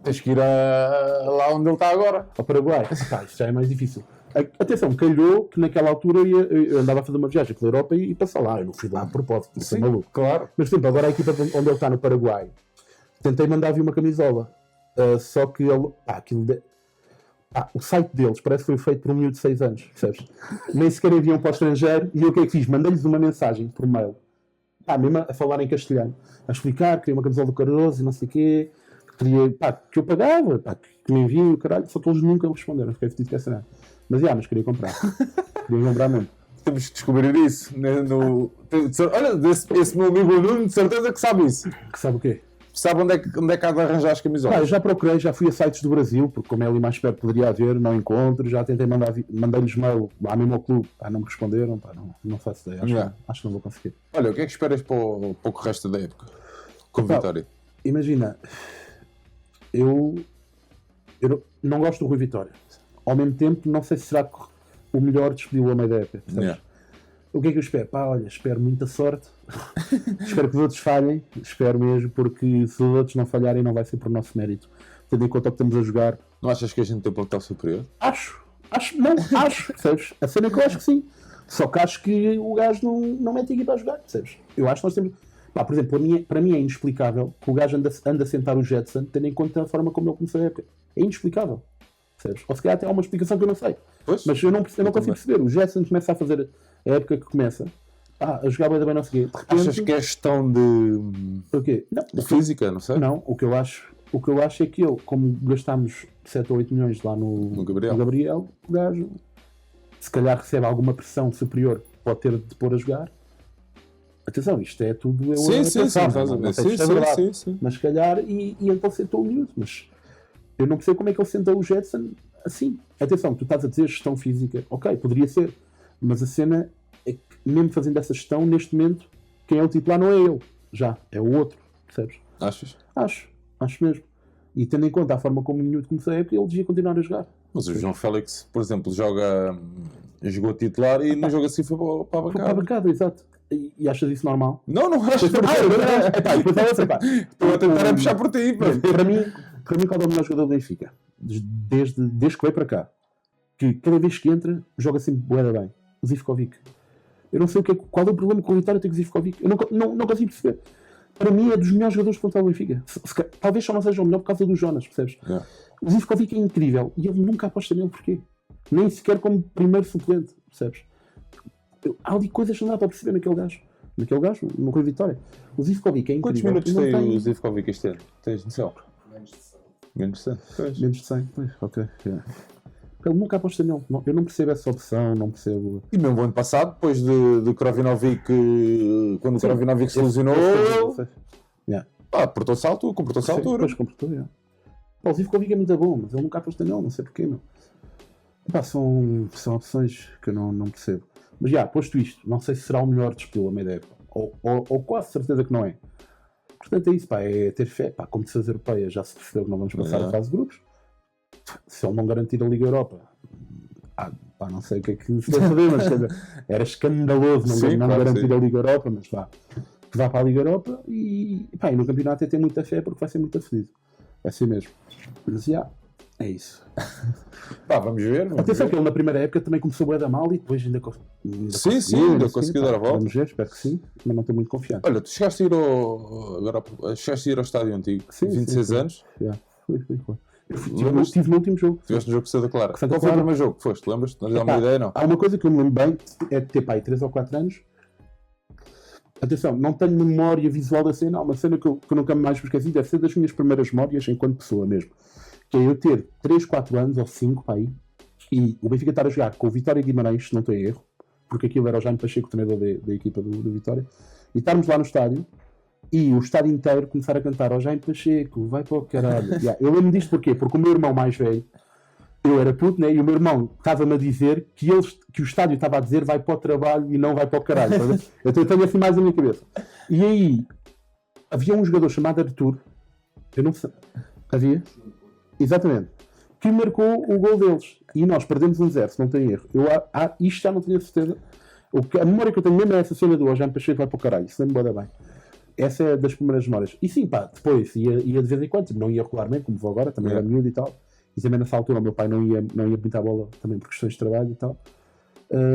Tens que ir lá onde ele está agora. Ao Paraguai. Isto já é mais difícil. Atenção, calhou que naquela altura eu andava a fazer uma viagem pela Europa e passar lá. Eu não fui lá a propósito, não sei maluco. Claro. Mas, por exemplo, agora a equipa onde ele está no Paraguai, tentei mandar vir uma camisola. Só que ele... o site deles parece que foi feito por um miúdo de 6 anos, percebes? Nem sequer enviam para o estrangeiro. E eu o que é que fiz? Mandei-lhes uma mensagem por mail. Mesmo a falar em castelhano. A explicar, queria uma camisola do Cardoso e não sei o quê. Que eu pagava, que me enviam o caralho. Só que eles nunca me responderam. Fiquei fedido com essa nada. Mas queria comprar. Queria comprar mesmo. Temos que descobrir isso. Olha, esse meu amigo Nuno, de certeza que sabe isso. Que sabe o quê? Sabe onde é que há de arranjar as camisolas? Eu já procurei, já fui a sites do Brasil, porque como é ali mais perto poderia haver, não encontro. Já tentei mandei-lhes mail lá mesmo ao clube. Não me responderam. Não faço ideia. Acho que não vou conseguir. Olha, o que é que esperas para o resto da época? Com Vitória? Imagina, eu não gosto do Rui Vitória. Ao mesmo tempo, não sei se será o melhor despediu a meio da época. O que é que eu espero? Espero muita sorte. Espero que os outros falhem. Espero mesmo, porque se os outros não falharem, não vai ser por nosso mérito. Tendo em conta o que estamos a jogar. Não achas que a gente tem plantel superior? Acho, percebes? A cena é que eu acho que sim. Só que acho que o gajo não mete a equipa a jogar, percebes? Eu acho que nós temos... por exemplo, para mim é inexplicável que o gajo anda a sentar o Jetson, tendo em conta a forma como ele começou a época. É inexplicável. Percebes? Ou se calhar até há uma explicação que eu não sei. Pois, mas eu não consigo perceber. O Jetson começa a fazer a época que começa, a jogar bem não sei o quê. Achas que é questão de... O quê? Não, de física, não sei? Não, o que eu acho é que ele, como gastámos 7 ou 8 milhões lá no Gabriel, o gajo, se calhar recebe alguma pressão superior, pode ter de pôr a jogar. Atenção, isto é tudo... Sim. Mas se calhar, e então sentou o miúdo, mas... Eu não percebo como é que ele sentou o Jetson assim. Atenção, tu estás a dizer gestão física. Ok, poderia ser. Mas a cena é que, mesmo fazendo essa gestão, neste momento, quem é o titular não é ele. Já, é o outro. Percebes? Achas? Acho mesmo. E tendo em conta a forma como o miúdo começou a época, ele devia continuar a jogar. Mas o João Félix, por exemplo, jogou titular e no jogo assim foi para a bancada. Para a bancada, exato. E achas isso normal? Não acho. Estou a tentar puxar por ti. Para mim, qual é o melhor jogador do Benfica? Desde que veio para cá. Que cada vez que entra, joga sempre bué bem. O Zivkovic. Eu não sei qual é o problema com o Vitória ter o Zivkovic. Eu não consigo perceber. Para mim é dos melhores jogadores que contra o Benfica. Talvez só não seja o melhor por causa do Jonas, percebes? O Zivkovic é incrível e ele nunca aposta nele. Porquê? Nem sequer como primeiro suplente, percebes? Há ali coisas que não dá para perceber naquele gajo. naquele gajo, no Rui Vitória. O Zivkovic é incrível. Quantos minutos Não tem o Zivkovic este ano? Tens noção? Menos de 100. Pois. Menos de 100, pois, ok. Yeah. Ele nunca aposta nele. Eu não percebo essa opção, não percebo. E mesmo o ano passado, depois de Krovinovic, quando o Krovinovic se lesionou, Yeah. comportou-se à altura. Depois comportou, yeah. Pá, o Zivkovic é muito bom, mas ele nunca aposta nele, não sei porquê, meu. Pá, são opções que eu não percebo. Mas já, posto isto, não sei se será o melhor despido a meia da época. Ou quase certeza que não é. Portanto é isso, pá, é ter fé. Pá, competições europeias já se percebeu que não vamos passar a fase de grupos. Se ele não garantir a Liga Europa, pá, não sei o que é que se deve saber, mas era escandaloso não garantir a Liga Europa, mas pá, que vá para a Liga Europa e no campeonato é ter muita fé porque vai ser muito afetido. Vai ser mesmo. Mas já, é isso. Pá, vamos ver. Atenção que ele na primeira época também começou a dar mal e depois ainda conseguiu dar a volta. Vamos ver, espero que sim, mas não estou muito confiante. Olha, tu chegaste a ir ao estádio antigo, 26 anos. Foi. Eu estive no último jogo. Estiveste no jogo de Santa Clara. Santa Qual foi o Clara. primeiro jogo que foste? Lembras-te? Não lhe dá uma ideia, não? Há uma coisa que eu me lembro bem, é de ter pai 3 ou 4 anos. Atenção, não tenho memória visual da cena, uma cena que eu nunca mais me esqueci, deve ser das minhas primeiras memórias enquanto pessoa mesmo. Que é eu ter 3, 4 anos ou 5 para aí, e o Benfica estar a jogar com o Vitória Guimarães, se não tenho erro, porque aquilo era o Jaime Pacheco, o treinador da equipa do Vitória, e estarmos lá no estádio, e o estádio inteiro começar a cantar ao Jaime Pacheco, vai para o caralho. Eu lembro disto porquê? Porque o meu irmão mais velho, eu era puto, né? E o meu irmão estava-me a dizer que o estádio estava a dizer vai para o trabalho e não vai para o caralho. Então eu tenho assim mais na minha cabeça. E aí, havia um jogador chamado Arthur, eu não sei, havia? Exatamente. Que marcou o gol deles. E nós perdemos 1-0, se não tenho erro. Isto já não tenho certeza. A memória que eu tenho mesmo é essa cena do Jaime Pacheco vai para o caralho. Isso lembro-me bem. Essa é das primeiras memórias. E sim, pá, depois ia de vez em quando, não ia regularmente, como vou agora, também era miúdo e tal. E também nessa altura o meu pai não ia pintar a bola também por questões de trabalho e tal.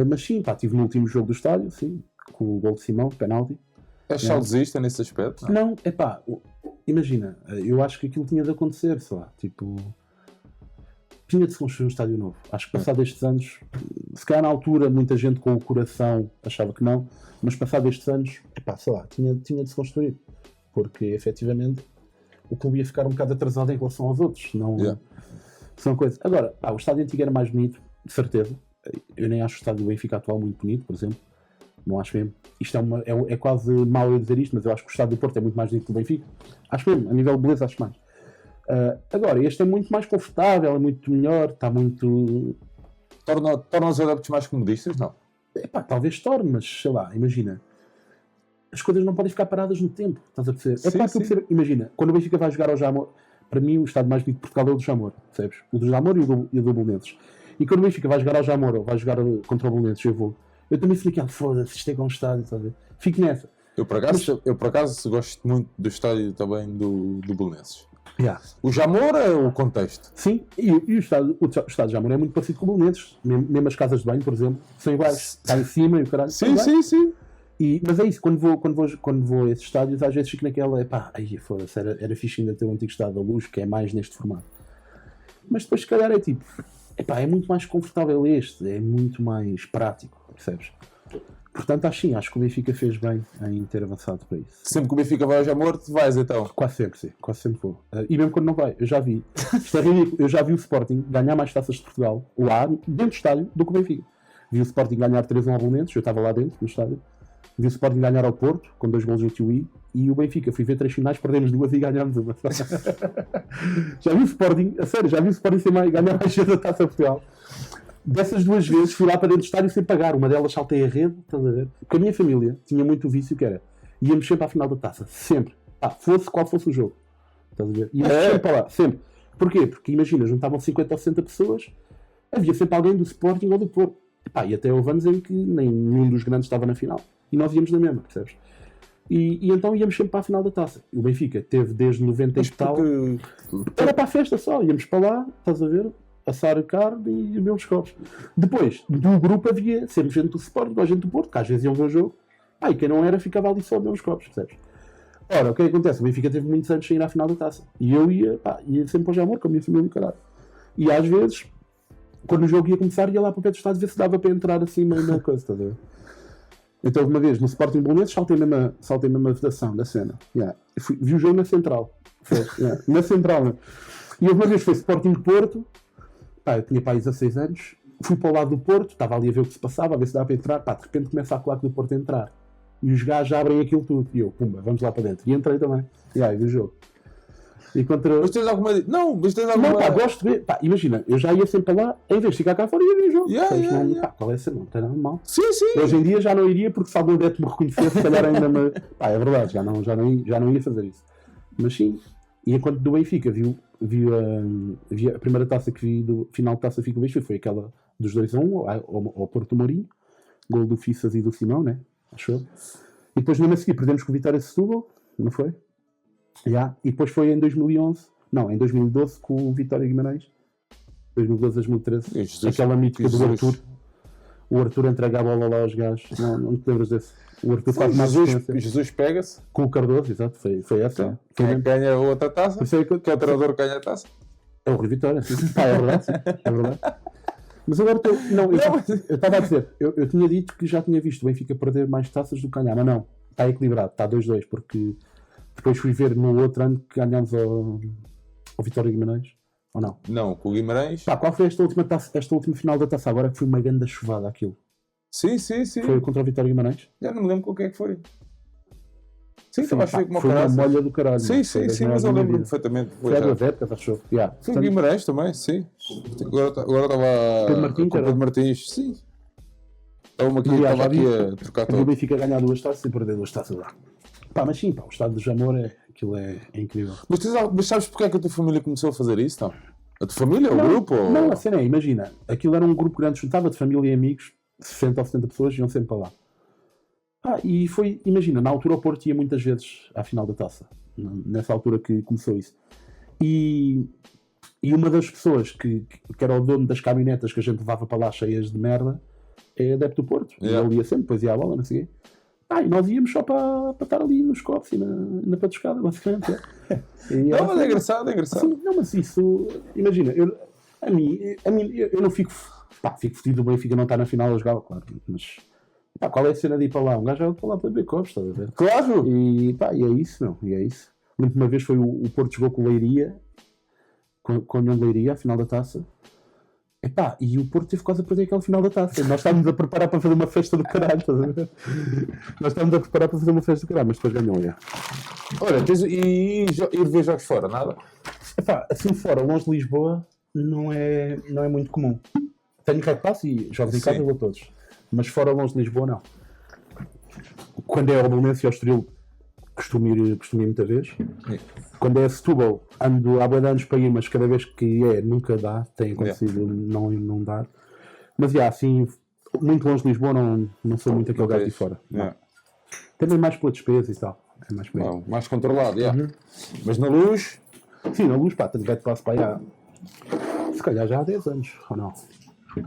Mas sim, pá, estive no último jogo do estádio, sim, com o gol de Simão, penalti. És saudosista nesse aspecto? Não, é pá, imagina, eu acho que aquilo tinha de acontecer, sei lá, tipo... Tinha de se construir um estádio novo. Acho que passado estes anos, se calhar na altura muita gente com o coração achava que não, mas passado estes anos, epá, sei lá, tinha de se construir. Porque efetivamente o clube ia ficar um bocado atrasado em relação aos outros. Não, são coisas. Agora, o estádio antigo era mais bonito, de certeza. Eu nem acho o estádio do Benfica atual muito bonito, por exemplo. Não acho mesmo. Isto é quase mau eu dizer isto, mas eu acho que o estádio do Porto é muito mais bonito que o Benfica. Acho mesmo, a nível de beleza, acho mais. Agora, este é muito mais confortável, é muito melhor, está muito... Torna os adeptos mais comodistas, não? Epá, talvez torne, mas sei lá, imagina. As coisas não podem ficar paradas no tempo, estás a perceber? É claro que eu percebo. Imagina, quando o Benfica vai jogar ao Jamor, para mim o estádio mais bonito de Portugal é o do Jamor, percebes? O do Jamor e o do Belenenses. E quando o Benfica vai jogar ao Jamor ou vai jogar contra o Belenenses, eu também fico aqui, foda-se, isto é com um estádio, estás a ver? Fico nessa. Eu por acaso gosto muito do estádio também do Belenenses. O Jamor é o contexto. Sim, e o estádio de Jamor é muito parecido com o Belenenses. Mesmo as casas de banho, por exemplo, são iguais. Está em cima e o caralho. Sim. Mas é isso, quando vou a esses estádios, às vezes fico naquela, foda-se, era fixe ainda ter um antigo estádio da Luz, que é mais neste formato. Mas depois, se calhar, é tipo, é muito mais confortável este, é muito mais prático, percebes? Portanto, acho que o Benfica fez bem em ter avançado para isso. Sempre que o Benfica vai ao Jamor, tu vais então? Quase sempre, sim. Quase sempre vou. E mesmo quando não vai, eu já vi. Isto é ridículo. Eu já vi o Sporting ganhar mais taças de Portugal, lá, dentro do estádio, do que o Benfica. Vi o Sporting ganhar 3-1 ao Belenenses, eu estava lá dentro, no estádio. Vi o Sporting ganhar ao Porto, com 2 golos no Tui, e o Benfica, fui ver 3 finais, perdemos 2 e ganhámos uma. Já vi o Sporting, a sério, ganhar mais cedo a Taça de Portugal. Dessas 2 vezes fui lá para dentro do estádio sem pagar. Uma delas saltei a rede, estás a ver? Porque a minha família tinha muito vício que era, íamos sempre à final da taça, sempre. Fosse qual fosse o jogo. Estás a ver? Íamos sempre para lá, sempre. Porquê? Porque imagina, juntavam 50 ou 60 pessoas, havia sempre alguém do Sporting ou do Porto. E até houve anos em que nenhum dos grandes estava na final. E nós íamos na mesma, percebes? E então íamos sempre para a final da taça. O Benfica teve desde 90 e tal. Era para a festa só, íamos para lá, estás a ver? Assar carne e beber uns copos. Depois, do grupo havia sempre gente do Sporting ou gente do Porto, que às vezes iam ver o jogo. E quem não era ficava ali só a beber uns copos, percebes? Ora, o que é que acontece? O Benfica teve muitos anos sem ir à final da taça. E eu ia sempre para o Jamor com a minha família e caralho. E às vezes, quando o jogo ia começar, ia lá para o pé do estádio ver se dava para entrar assim meio na coisa, estás a ver? Então, uma vez no Sporting Bolonenses, saltei mesmo a votação da cena. Yeah. Vi o jogo na Central. Yeah. Na Central, né? E uma vez foi Sporting Porto. Pá, eu tinha pá, 16 anos. Fui para o lado do Porto, estava ali a ver o que se passava, a ver se dava para entrar. Pá, de repente começa a claque do Porto a entrar. E os gajos abrem aquilo tudo. E eu, pumba, vamos lá para dentro. E entrei também. E aí, vi o jogo. E contra... Mas tens alguma... Não, mas tens alguma... Não, pá, gosto de ver. Pá, imagina, eu já ia sempre para lá, em vez de ficar cá fora, ia ver o jogo. Pá, qual é essa? Não tem nada mal. Sim. Hoje em dia já não iria, porque se algum adepto me reconhecesse, se calhar ainda me... Pá, é verdade, já não ia fazer isso. Mas sim, e enquanto do Benfica vi a primeira taça que vi, do final de taça fica bem, foi aquela dos 2-1 ao Porto Mourinho, gol do Fissas e do Simão, né? Achou? E depois no ano a seguir perdemos com o Vitória de Setúbal, não foi? Yeah. E depois foi em 2012 com o Vitória Guimarães, 2012 a 2013, aquela mítica do Arthur. O Arthur entrega a bola lá aos gajos. Não te lembras desse? O Arthur faz mais Jesus pega-se com o Cardoso, exato, foi essa. Quem ganha a outra taça? Que é o treinador que ganha a taça? É o Rui Vitória, sim. Pá, é verdade, sim. É verdade. Mas agora eu estava a dizer, eu tinha dito que já tinha visto o Benfica perder mais taças do que ganhar, mas não, está equilibrado, está 2-2, porque depois fui ver no outro ano que ganhámos ao Vitória Guimarães, ou não? Não, com o Guimarães. Pá, qual foi esta última final da taça agora, que foi uma grande chuvada aquilo? Sim. Foi contra o Vitória Guimarães? Já não me lembro com o que é que foi. Sim, também foi como uma molha do caralho. Sim, mas eu lembro perfeitamente. Foi a duas épocas, achou? Yeah. Foi o Guimarães também, sim. Agora estava Pedro Martins, sim. Estava aqui a trocar todo. O Benfica ganhar duas taças e perder duas taças lá. Pá, mas sim, pá, o estado de amor aquilo é incrível. Mas sabes porque é que a tua família começou a fazer isso, não? A tua família, o grupo? Não, a cena é, imagina, aquilo era um grupo grande, juntava de família e amigos, 60 ou 70 pessoas iam sempre para lá. E foi, imagina, na altura o Porto ia muitas vezes à final da taça, nessa altura que começou isso. E uma das pessoas que era o dono das caminhonetas que a gente levava para lá cheias de merda, é adepto do Porto. Yeah. Ele ia sempre, depois ia à bola, não sei o quê. E nós íamos só para estar ali nos copos e na patuscada, basicamente. Não, mas é engraçado. Assim, não, mas isso, imagina, eu não fico fedido do Benfica não estar na final a jogar, claro, mas qual é a cena de ir para lá? Um gajo vai para lá para beber copos, estás a ver? Claro! E é isso, meu, e é isso. A última vez foi o Porto jogou com o Leiria, com a União de Leiria, a final da taça. E o Porto teve quase a perder aquela final da taça. Nós estávamos a preparar para fazer uma festa do caralho, estás a ver? Mas depois ganhou, Olha, e ir ver jogos fora, nada? Assim fora, longe de Lisboa, não é muito comum. Tenho Red Pass e jogos em casa eu vou todos. Mas fora, longe de Lisboa, não. Quando é ao Bolonenses e ao Estoril, costumo ir muita vez. Sim. Quando é Setúbal, ando há bué anos para ir, mas cada vez que nunca dá, tem acontecido não dar. Mas assim, muito longe de Lisboa, não sou muito aquele gajo de fora. Também mais pela despesa e tal. É mais, mais controlado, Mas na Luz? Sim, na Luz, tenho Red Pass para aí há, se calhar já há 10 anos, ou não?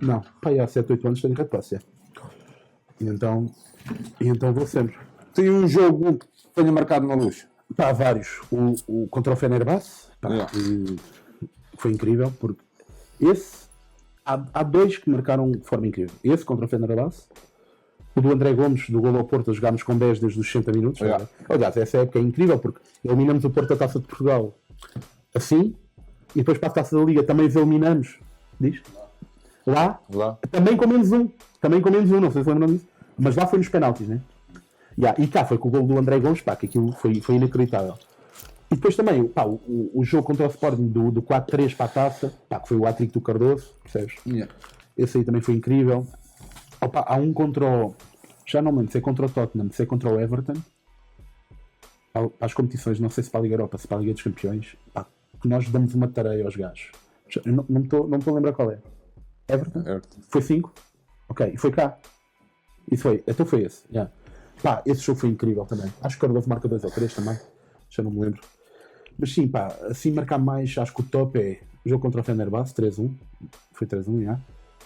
Não, para aí há 7, 8 anos tenho Red Pass, E então vou sempre. Tem um jogo que tenha marcado na Luz? Há vários. O contra o Fenerbahçe foi incrível, porque há dois que marcaram de forma incrível. Esse contra o Fenerbahçe, o do André Gomes, do gol ao Porto, a jogarmos com 10 desde os 60 minutos. Aliás, essa época é incrível, porque eliminamos o Porto da Taça de Portugal assim, e depois para a Taça da Liga também os eliminamos. Diz? Lá. Também com menos um, não sei se lembram disso. Mas lá foi nos penaltis, né? E cá foi com o gol do André Gomes, que aquilo foi inacreditável. E depois também, o jogo contra o Sporting do 4-3 para a taça, que foi o hat-trick do Cardoso, percebes? Esse aí também foi incrível. Há um contra o... Já não me lembro se é contra o Tottenham, se é contra o Everton. Para as competições, não sei se para a Liga Europa, se para a Liga dos Campeões, que nós damos uma tarefa aos gajos. Não me estou a lembrar qual é. Everton? Foi 5? Ok, e foi cá. Isso foi, então foi esse. Esse jogo foi incrível também. Acho que o Cardoso marca 2 ou 3 também. Já não me lembro. Mas sim, assim marcar mais, acho que o top é o jogo contra o Fenerbahçe, 3-1. Foi 3-1,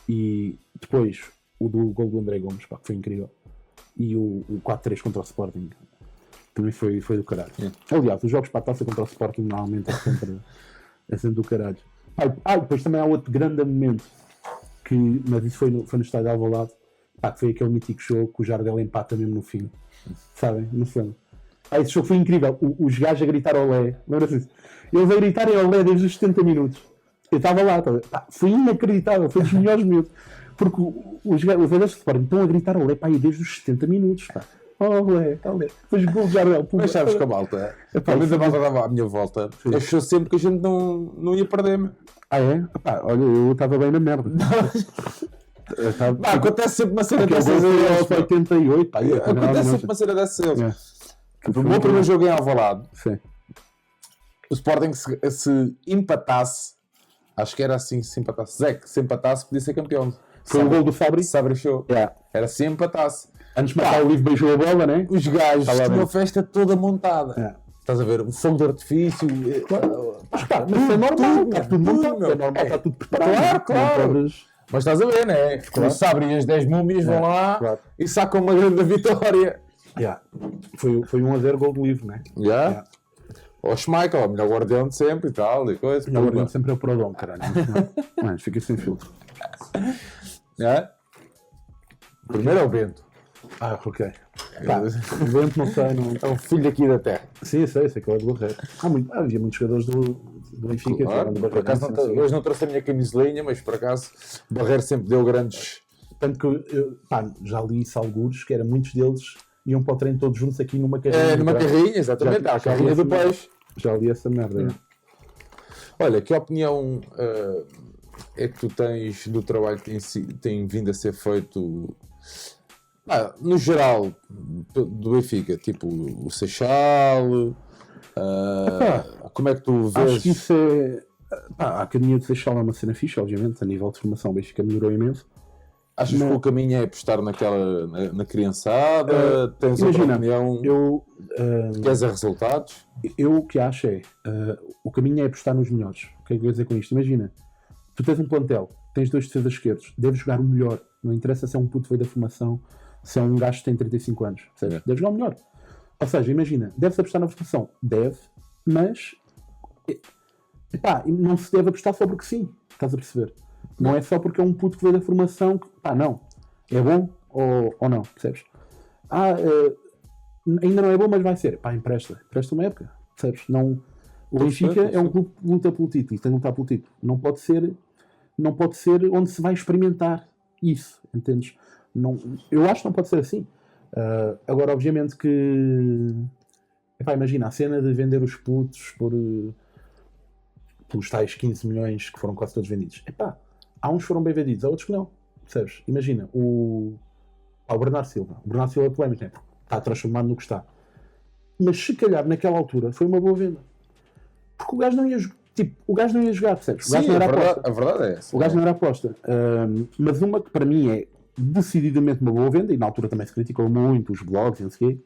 E depois o do gol do André Gomes, que foi incrível. E o 4-3 contra o Sporting. Também foi do caralho. Aliás, os jogos para a taça contra o Sporting normalmente é sempre do caralho. Depois também há outro grande momento, mas isso foi no estádio de Alvalade. Pá, que foi aquele mítico jogo que o Jardel empata mesmo no fim. Sabem? No fundo. Esse jogo foi incrível. Os gajos a gritar olé. Lembra-se disso? Eles a gritarem olé desde os 70 minutos. Eu estava lá. Pá, foi inacreditável. Foi dos melhores minutos. Porque os adeptos de Sporting estão a gritar olé pá, desde os 70 minutos. Pá. Olé, olé. Depois gol de Jardel. Mas sabes que a malta, Epá, a malta isso- dava à minha volta, achou sempre que a gente não ia perder. Meu. Ah, é? Pá, olha, eu estava bem na merda. Eu estava- Pá, acontece sempre uma cena Aquele dessas gol a foi eles. aos Meu. 88. Pá, Acontece sempre uma cena dessas a eles. É. O meu primeiro jogo em Alvalade, Sim. o Sporting se empatasse, acho que era assim, se empatasse, podia ser campeão. Foi o gol do Fabri. Sabe show. Yeah. Era se empatasse. Antes de matar o livro, beijou a bola, né? Os gajos Tá lá tinham a dentro. festa toda montada. É. Estás a ver? O fogo de artifício. Mas pá, mas é normal, tudo, está tudo tudo, montado. meu. É normal, está tudo preparado. Claro, claro. Não podes- Mas estás a ver, né? Claro. O Sabre e as 10 múmias vão lá claro. e sacam uma grande vitória. Yeah. Foi 1-0 gol do livro, né? Já? O Schmeichel, o melhor guardião de sempre e tal. E coisa. Não, guardando sempre é o Prodom, caralho. Mas fica sem filtro. Já? Primeiro é o Bento. Ah, ok. Pá, o vento não sei, não. É um filho aqui da terra. Sim, sei que é o de Barreiro. Havia muitos jogadores do Benfica que eram do Por Barreiro. acaso, hoje não trouxe a minha camisolinha, mas por acaso o Barreiro sempre deu grandes. Tanto que eu já li isso algures, que era muitos deles iam para o treino todos juntos aqui numa carrinha. Numa carrinha, exatamente. Já- A carrinha já- do peixe. Já li essa merda. Olha, que opinião é que tu tens do trabalho que tem vindo a ser feito no geral do Benfica? Tipo o Seixal, como é que tu vês? Acho que isso é. Pá, a Academia de Seixal é uma cena fixe, obviamente, a nível de formação, o Benfica melhorou imenso. Achas que o caminho é apostar na criançada? Tens imagina, outra opinião? Queres a resultados? Eu o que acho é o caminho é apostar nos melhores. O que é que eu quero dizer com isto? Imagina, tu tens um plantel, tens 2 defesas esquerdos, deves jogar o melhor. Não interessa se é um puto que veio da formação, se é um gajo que tem 35 anos. Percebes? Deves jogar o melhor. Ou seja, imagina, deves apostar na formação. Deve, mas epá, não se deve apostar só porque sim. Estás a perceber? Não é só porque é um puto que veio da formação que, pá, não. É bom ou não, percebes? Ainda não é bom, mas vai ser. Pá, empresta uma época, percebes? Não, o Benfica é um clube que luta pelo título e tem que lutar pelo título. Não pode ser onde se vai experimentar isso, entendes? Não, eu acho que não pode ser assim. Agora, obviamente que... Epá, imagina, a cena de vender os putos pelos tais 15 milhões que foram quase todos vendidos. Epá, há uns que foram bem vendidos, há outros que não. Percebes? Imagina, o Bernardo Silva. O Bernardo Silva é polémico, né? Está transformado no que está. Mas se calhar naquela altura foi uma boa venda. Porque o gajo não ia jogar, percebes? O gajo não era aposta. A verdade é essa. O gajo não era aposta. Mas uma que para mim é decididamente uma boa venda, e na altura também se criticou muito os blogs e não sei o quê,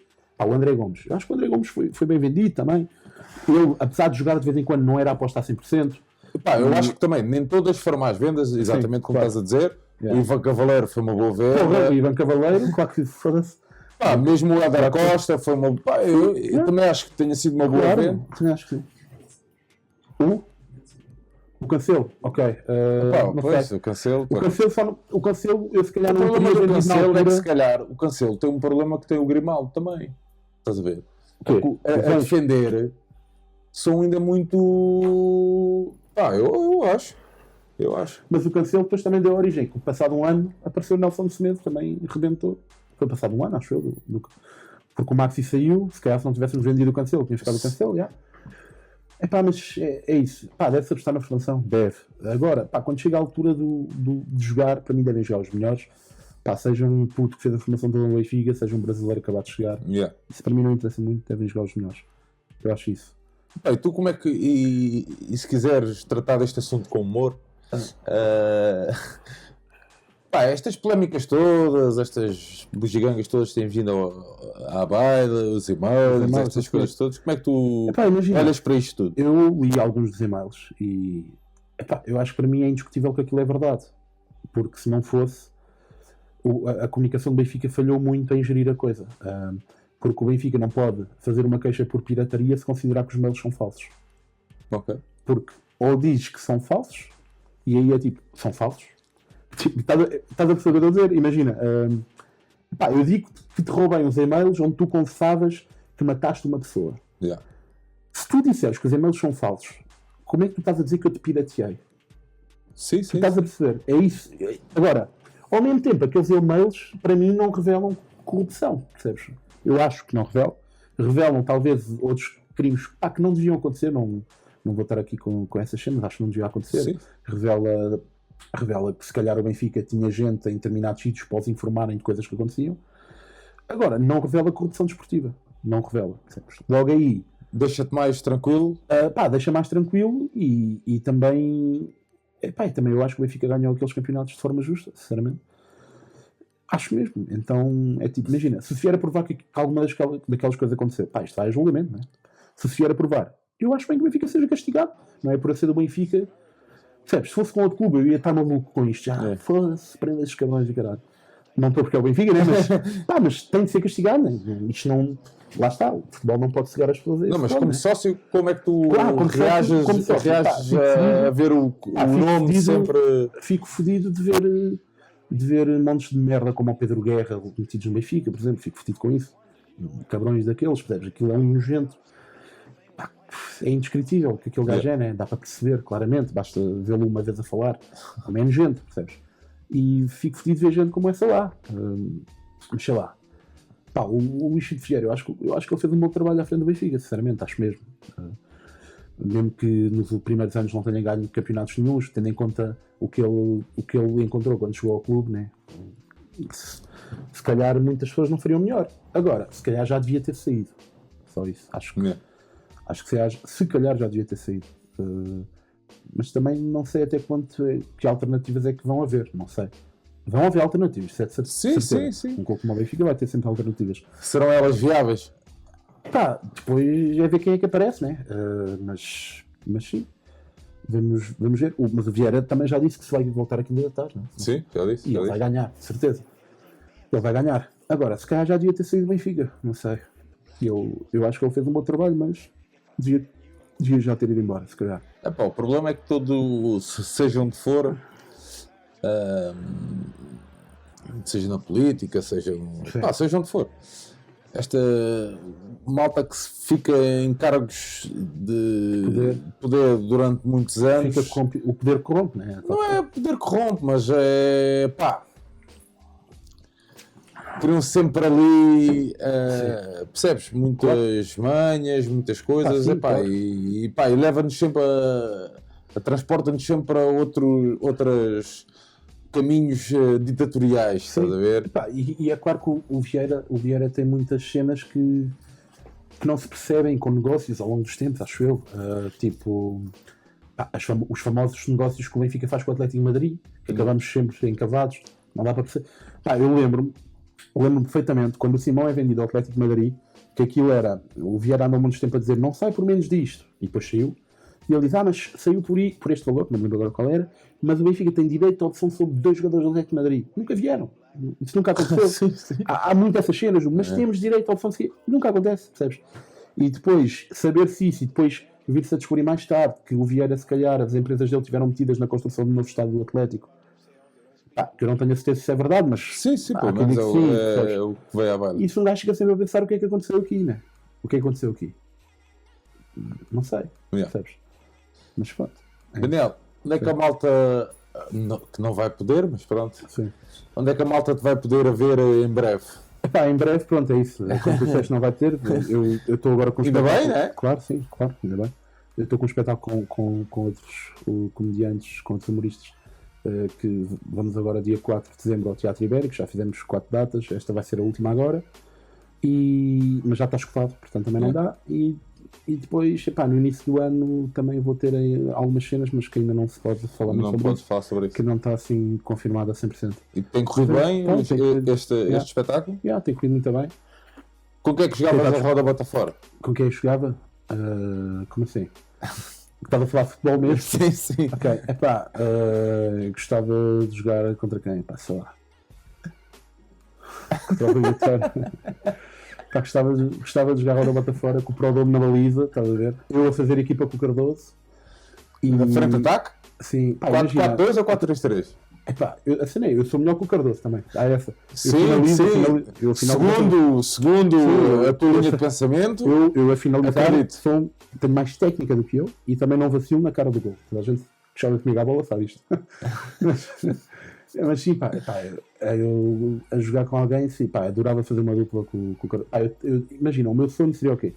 o André Gomes. Eu acho que o André Gomes foi bem vendido também. Ele, apesar de jogar de vez em quando, não era aposta a 100%. Eu acho que também nem todas foram as vendas, exatamente como claro. estás a dizer. Yeah. O Ivan Cavaleiro foi uma boa venda. O Ivan Cavaleiro, claro que foda-se. Mesmo o Éder Costa foi uma. Eu também acho que tenha sido uma boa Claro, venda. também acho que sim. O Cancelo, ok. Não Pois, sei. o Cancelo. O Cancelo, eu se calhar O não problema teria do vendido na Cancelo é que altura. se calhar o Cancelo tem um problema que tem o Grimaldo também. Estás a ver? quê? A defender são ainda muito. Eu acho. Mas o Cancelo depois também deu origem. Passado um ano apareceu o Nelson Semedo, também rebentou. Foi passado um ano, acho eu. Porque o Maxi saiu, se calhar se não tivéssemos vendido o Cancelo, tinha ficado o Cancelo, já. Mas é isso. Deve-se apostar na formação? Deve. Agora, quando chega a altura de jogar, para mim devem jogar os melhores. Seja um puto que fez a formação do Benfica, seja um brasileiro acabado de chegar. Yeah. Isso para mim não interessa muito, devem jogar os melhores. Eu acho isso. E tu como é que. E se quiseres tratar deste assunto com humor, estas polémicas todas, estas bugigangas todas que têm vindo à baida, os e-mails, estas coisas todas, como é que tu Imagina, olhas para isto tudo? eu li alguns dos e-mails e eu acho que para mim é indiscutível que aquilo é verdade. Porque se não fosse, a comunicação do Benfica falhou muito em gerir a coisa. Porque o Benfica não pode fazer uma queixa por pirataria se considerar que os mails são falsos. Ok. Porque ou diz que são falsos, e aí é tipo, são falsos. Tipo, estás a perceber o que eu estou a dizer? Imagina, pá, eu digo que te roubei uns e-mails onde tu confessavas que mataste uma pessoa. Yeah. Se tu disseres que os e-mails são falsos, como é que tu estás a dizer que eu te pirateei? Sim, Tu sim. estás a perceber? É isso. Agora, ao mesmo tempo, aqueles e-mails, para mim, não revelam corrupção, percebes? Eu acho que não revelam. Revelam, talvez, outros crimes que não deviam acontecer. Não vou estar aqui com essas cenas, acho que não devia acontecer. Sim. Revela que, se calhar, o Benfica tinha gente em determinados sítios para os informarem de coisas que aconteciam. Agora, não revela corrupção desportiva. Não revela, percebes? Logo aí... Deixa-te mais tranquilo. Deixa mais tranquilo e também... e também eu acho que o Benfica ganhou aqueles campeonatos de forma justa, sinceramente. Acho mesmo. Então, é tipo, imagina, se vier a provar que alguma daquelas coisas aconteceu, isto vai a julgamento, não é? Se vier a provar, eu acho bem que o Benfica seja castigado. Não é por ser do Benfica. Percebes? Se fosse com outro clube, eu ia estar maluco com isto. Já, foda-se, prenda estes cabrões de caralho. Não estou porque é o Benfica, né? Mas tem de ser castigado, né? Isto não... Lá está, o futebol não pode cegar as pessoas a isso. Não, mas futebol, como né? sócio, como é que tu reages a ver o nome fedido, sempre... Fico fodido de ver montes de merda como o Pedro Guerra metidos no Benfica, por exemplo. Fico fodido com isso. Cabrões daqueles, percebes? Aquilo é um nojento. É indescritível o que aquele gajo é, né? Dá para perceber claramente, basta vê-lo uma vez a falar. Como é nojento, percebes? E fico fodido de ver gente como essa lá. Mas sei lá. O Luís de Vieira, eu acho que ele fez um bom trabalho à frente do Benfica, sinceramente, acho mesmo. Mesmo que nos primeiros anos não tenha ganho campeonatos nenhuns, tendo em conta o que ele encontrou quando chegou ao clube, né? Se calhar muitas pessoas não fariam melhor. Agora, se calhar já devia ter saído. Só isso. Acho que se calhar já devia ter saído. Mas também não sei até quanto que alternativas é que vão haver, não sei. Vão haver alternativas, certo? Sim. Um clube como o Benfica vai ter sempre alternativas. Serão elas viáveis? Depois é ver quem é que aparece, né? Mas sim. Vamos ver. Mas o Vieira também já disse que se vai voltar a candidatar, né? Sim, já disse. E ele vai ganhar, certeza. Ele vai ganhar. Agora, se calhar já devia ter saído do Benfica, não sei. Eu acho que ele fez um bom trabalho, mas devia já ter ido embora, se calhar. O problema é que seja onde for, seja na política, seja onde for, esta malta que fica em cargos de poder durante muitos anos, o poder corrompe, não é? Não é poder corrompe, mas é teriam sempre ali, percebes? Muitas manhas, muitas coisas, claro. e leva-nos sempre transporta-nos sempre para outros caminhos ditatoriais, estás a ver? E é claro que o Vieira tem muitas cenas que não se percebem com negócios ao longo dos tempos, acho eu. Os famosos negócios que o Benfica faz com o Atlético de Madrid, que acabamos sempre encavados, não dá para perceber. Eu lembro-me perfeitamente, quando o Simão é vendido ao Atlético de Madrid, que aquilo era, o Vieira andou muito tempo a dizer, não sai por menos disto, e depois saiu, e ele diz, mas saiu por este valor, não me lembro agora qual era, mas o Benfica tem direito à opção sobre 2 jogadores do Atlético de Madrid. Nunca vieram. Isso nunca aconteceu. Sim. Há muitas essas cenas, mas temos direito à opção seguinte. Nunca acontece, percebes? E depois, saber-se isso, e depois vir-se a descobrir mais tarde que o Vieira, se calhar, as empresas dele tiveram metidas na construção do novo estádio do Atlético. Que eu não tenho a certeza se é verdade, mas... Sim, pelo menos é o que veio à baila. Isso um gajo fica sempre a pensar o que é que aconteceu aqui, né? O que é que aconteceu aqui? Não sei, percebes? Mas pronto. Daniel, onde é que a malta... que não vai poder, mas pronto. Sim. Onde é que a malta te vai poder ver em breve? Em breve, pronto, é isso. Como tu disseste, não vai ter. Eu estou agora com um espetáculo. Ainda bem, né? Claro, sim, claro, ainda bem. Eu estou com um espetáculo com outros comediantes, com outros humoristas, que vamos agora dia 4 de dezembro ao Teatro Ibérico, já fizemos 4 datas, esta vai ser a última agora, mas já está escutado, portanto também não dá. E depois, no início do ano também vou ter algumas cenas, mas que ainda não se pode falar muito sobre isso. Que não está assim confirmado a 100%. E tem corrido bem este espetáculo? Tem corrido muito bem. Com quem é que jogavas a roda bota fora? Com quem eu jogava? Como assim? Estava a falar de futebol mesmo? Sim. Ok, gostava de jogar contra quem? Sei lá. Gostava de jogar a bota fora com o Prodome na baliza, estás a ver? Eu a fazer equipa com o Cardoso. Na frente de ataque? Sim. 4-4-2 ou 4-3-3? Epá, a cena é, eu sou melhor que o Cardoso também. Há essa. Eu Sim, finalizo, sim. eu finalizo. Segundo Sim, a tua linha de pensamento, Eu a finalizar acredito. tenho mais técnica do que eu e também não vacilo na cara do gol. Toda a gente que joga comigo à bola sabe isto. mas sim, pá, eu a jogar com alguém, sim, pá, adorava fazer uma dupla com o Cardoso. Pá, imagina, o meu sonho seria o quê?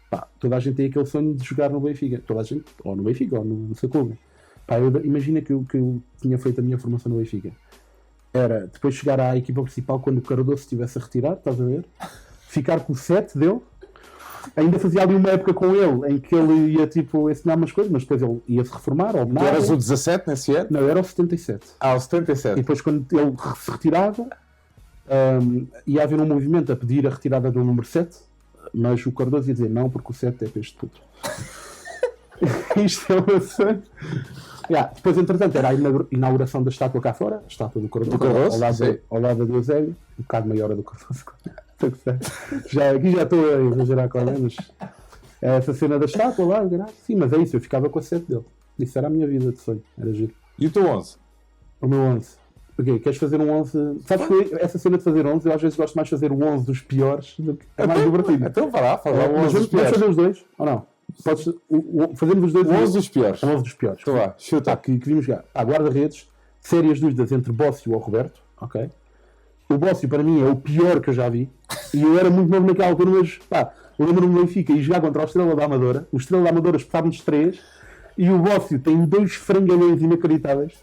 Pá, toda a gente tem aquele sonho de jogar no Benfica. Toda a gente, ou no Benfica, ou no seu clube. Pá, imagina que eu tinha feito a minha formação no Benfica. Era depois chegar à equipa principal quando o Cardoso estivesse a retirar, estás a ver? Ficar com o 7 dele. Ainda fazia ali uma época com ele em que ele ia tipo ensinar umas coisas, mas depois ele ia se reformar. Ou Tu nada. eras o 17 nesse ano? Não, era o 77. O E 77. depois quando ele se retirava, ia haver um movimento a pedir a retirada do número 7, mas o Cardoso ia dizer não, porque o 7 é para este puto. Isto é o sonho. Depois, entretanto, era a inauguração da estátua cá fora, a estátua do Cardoso, ao lado do Eusébio, um bocado maior a do Cardoso. Aqui já estou a exagerar com ele, mas essa cena da estátua lá, sim, mas é isso, eu ficava com a 7 dele. Isso era a minha vida de sonho, era giro. E o teu 11? O meu 11. Ok, queres fazer um 11? Sabes que essa cena de fazer 11, eu às vezes gosto mais de fazer o 11 dos piores do que é mais divertido. Então vá lá, fala o 11 Mas dos vamos piores. fazer os dois, ou não? Fazemos os dois. O 11 dos piores. O 11 dos piores. Então vá, chuta. Que vimos jogar. Guarda-redes, sérias dúvidas entre Bócio ou Roberto. Ok. O Bócio para mim é o pior que eu já vi. E eu era muito novo naquela altura, mas lembro-me do Benfica e jogar contra o Estrela da Amadora. O Estrela da Amadora espetava-nos 3 e o Bócio tem 2 frangalhões inacreditáveis.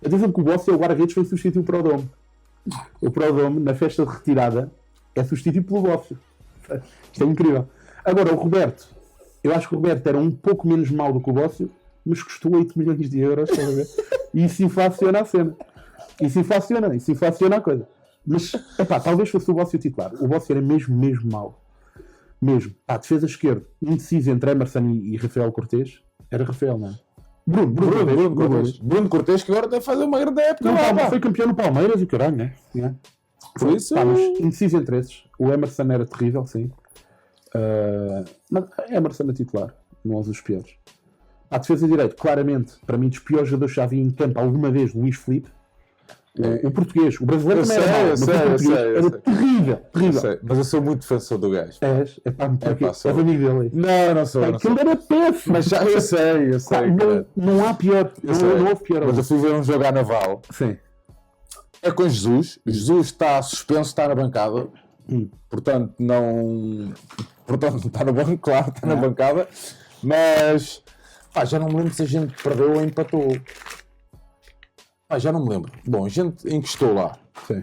Atenção que o Bócio é o guarda-redes foi substituir o Prodome. O Prodome, na festa de retirada, é substituído pelo Bócio. Isto é incrível. Agora, o Roberto. Eu acho que o Roberto era um pouco menos mau do que o Bócio, mas custou 8 milhões de euros, estás a ver? E isso inflaciona a cena. Isso inflaciona a coisa. Mas, talvez fosse o Bócio titular. O Bócio era mesmo mau. Mesmo. Defesa esquerda, indeciso entre Emerson e Rafael Cortês. Era Rafael, não é? Bruno Cortês, que agora deve fazer uma grande época. Não, foi campeão no Palmeiras e caralho, não é? Por isso... Mas indeciso entre esses. O Emerson era terrível, sim. Mas Emerson é titular, não é dos piores. A defesa de direito, claramente, para mim, dos piores jogadores que já vi em campo alguma vez, Luís Filipe. O português, o brasileiro também era mau, mas o português era terrível. Mas eu sou muito defensor do gajo. És amigo dele. Não sou. Aquilo era péssimo. Mas já, eu sei. Não há pior. Não houve pior. Mas eu fui ver um jogo à Naval. Sim. É com Jesus. Jesus está suspenso, está na bancada. Portanto, está no banco, claro, está na bancada. Mas, já não me lembro se a gente perdeu ou empatou. Já não me lembro. Bom, a gente encostou lá. Sim.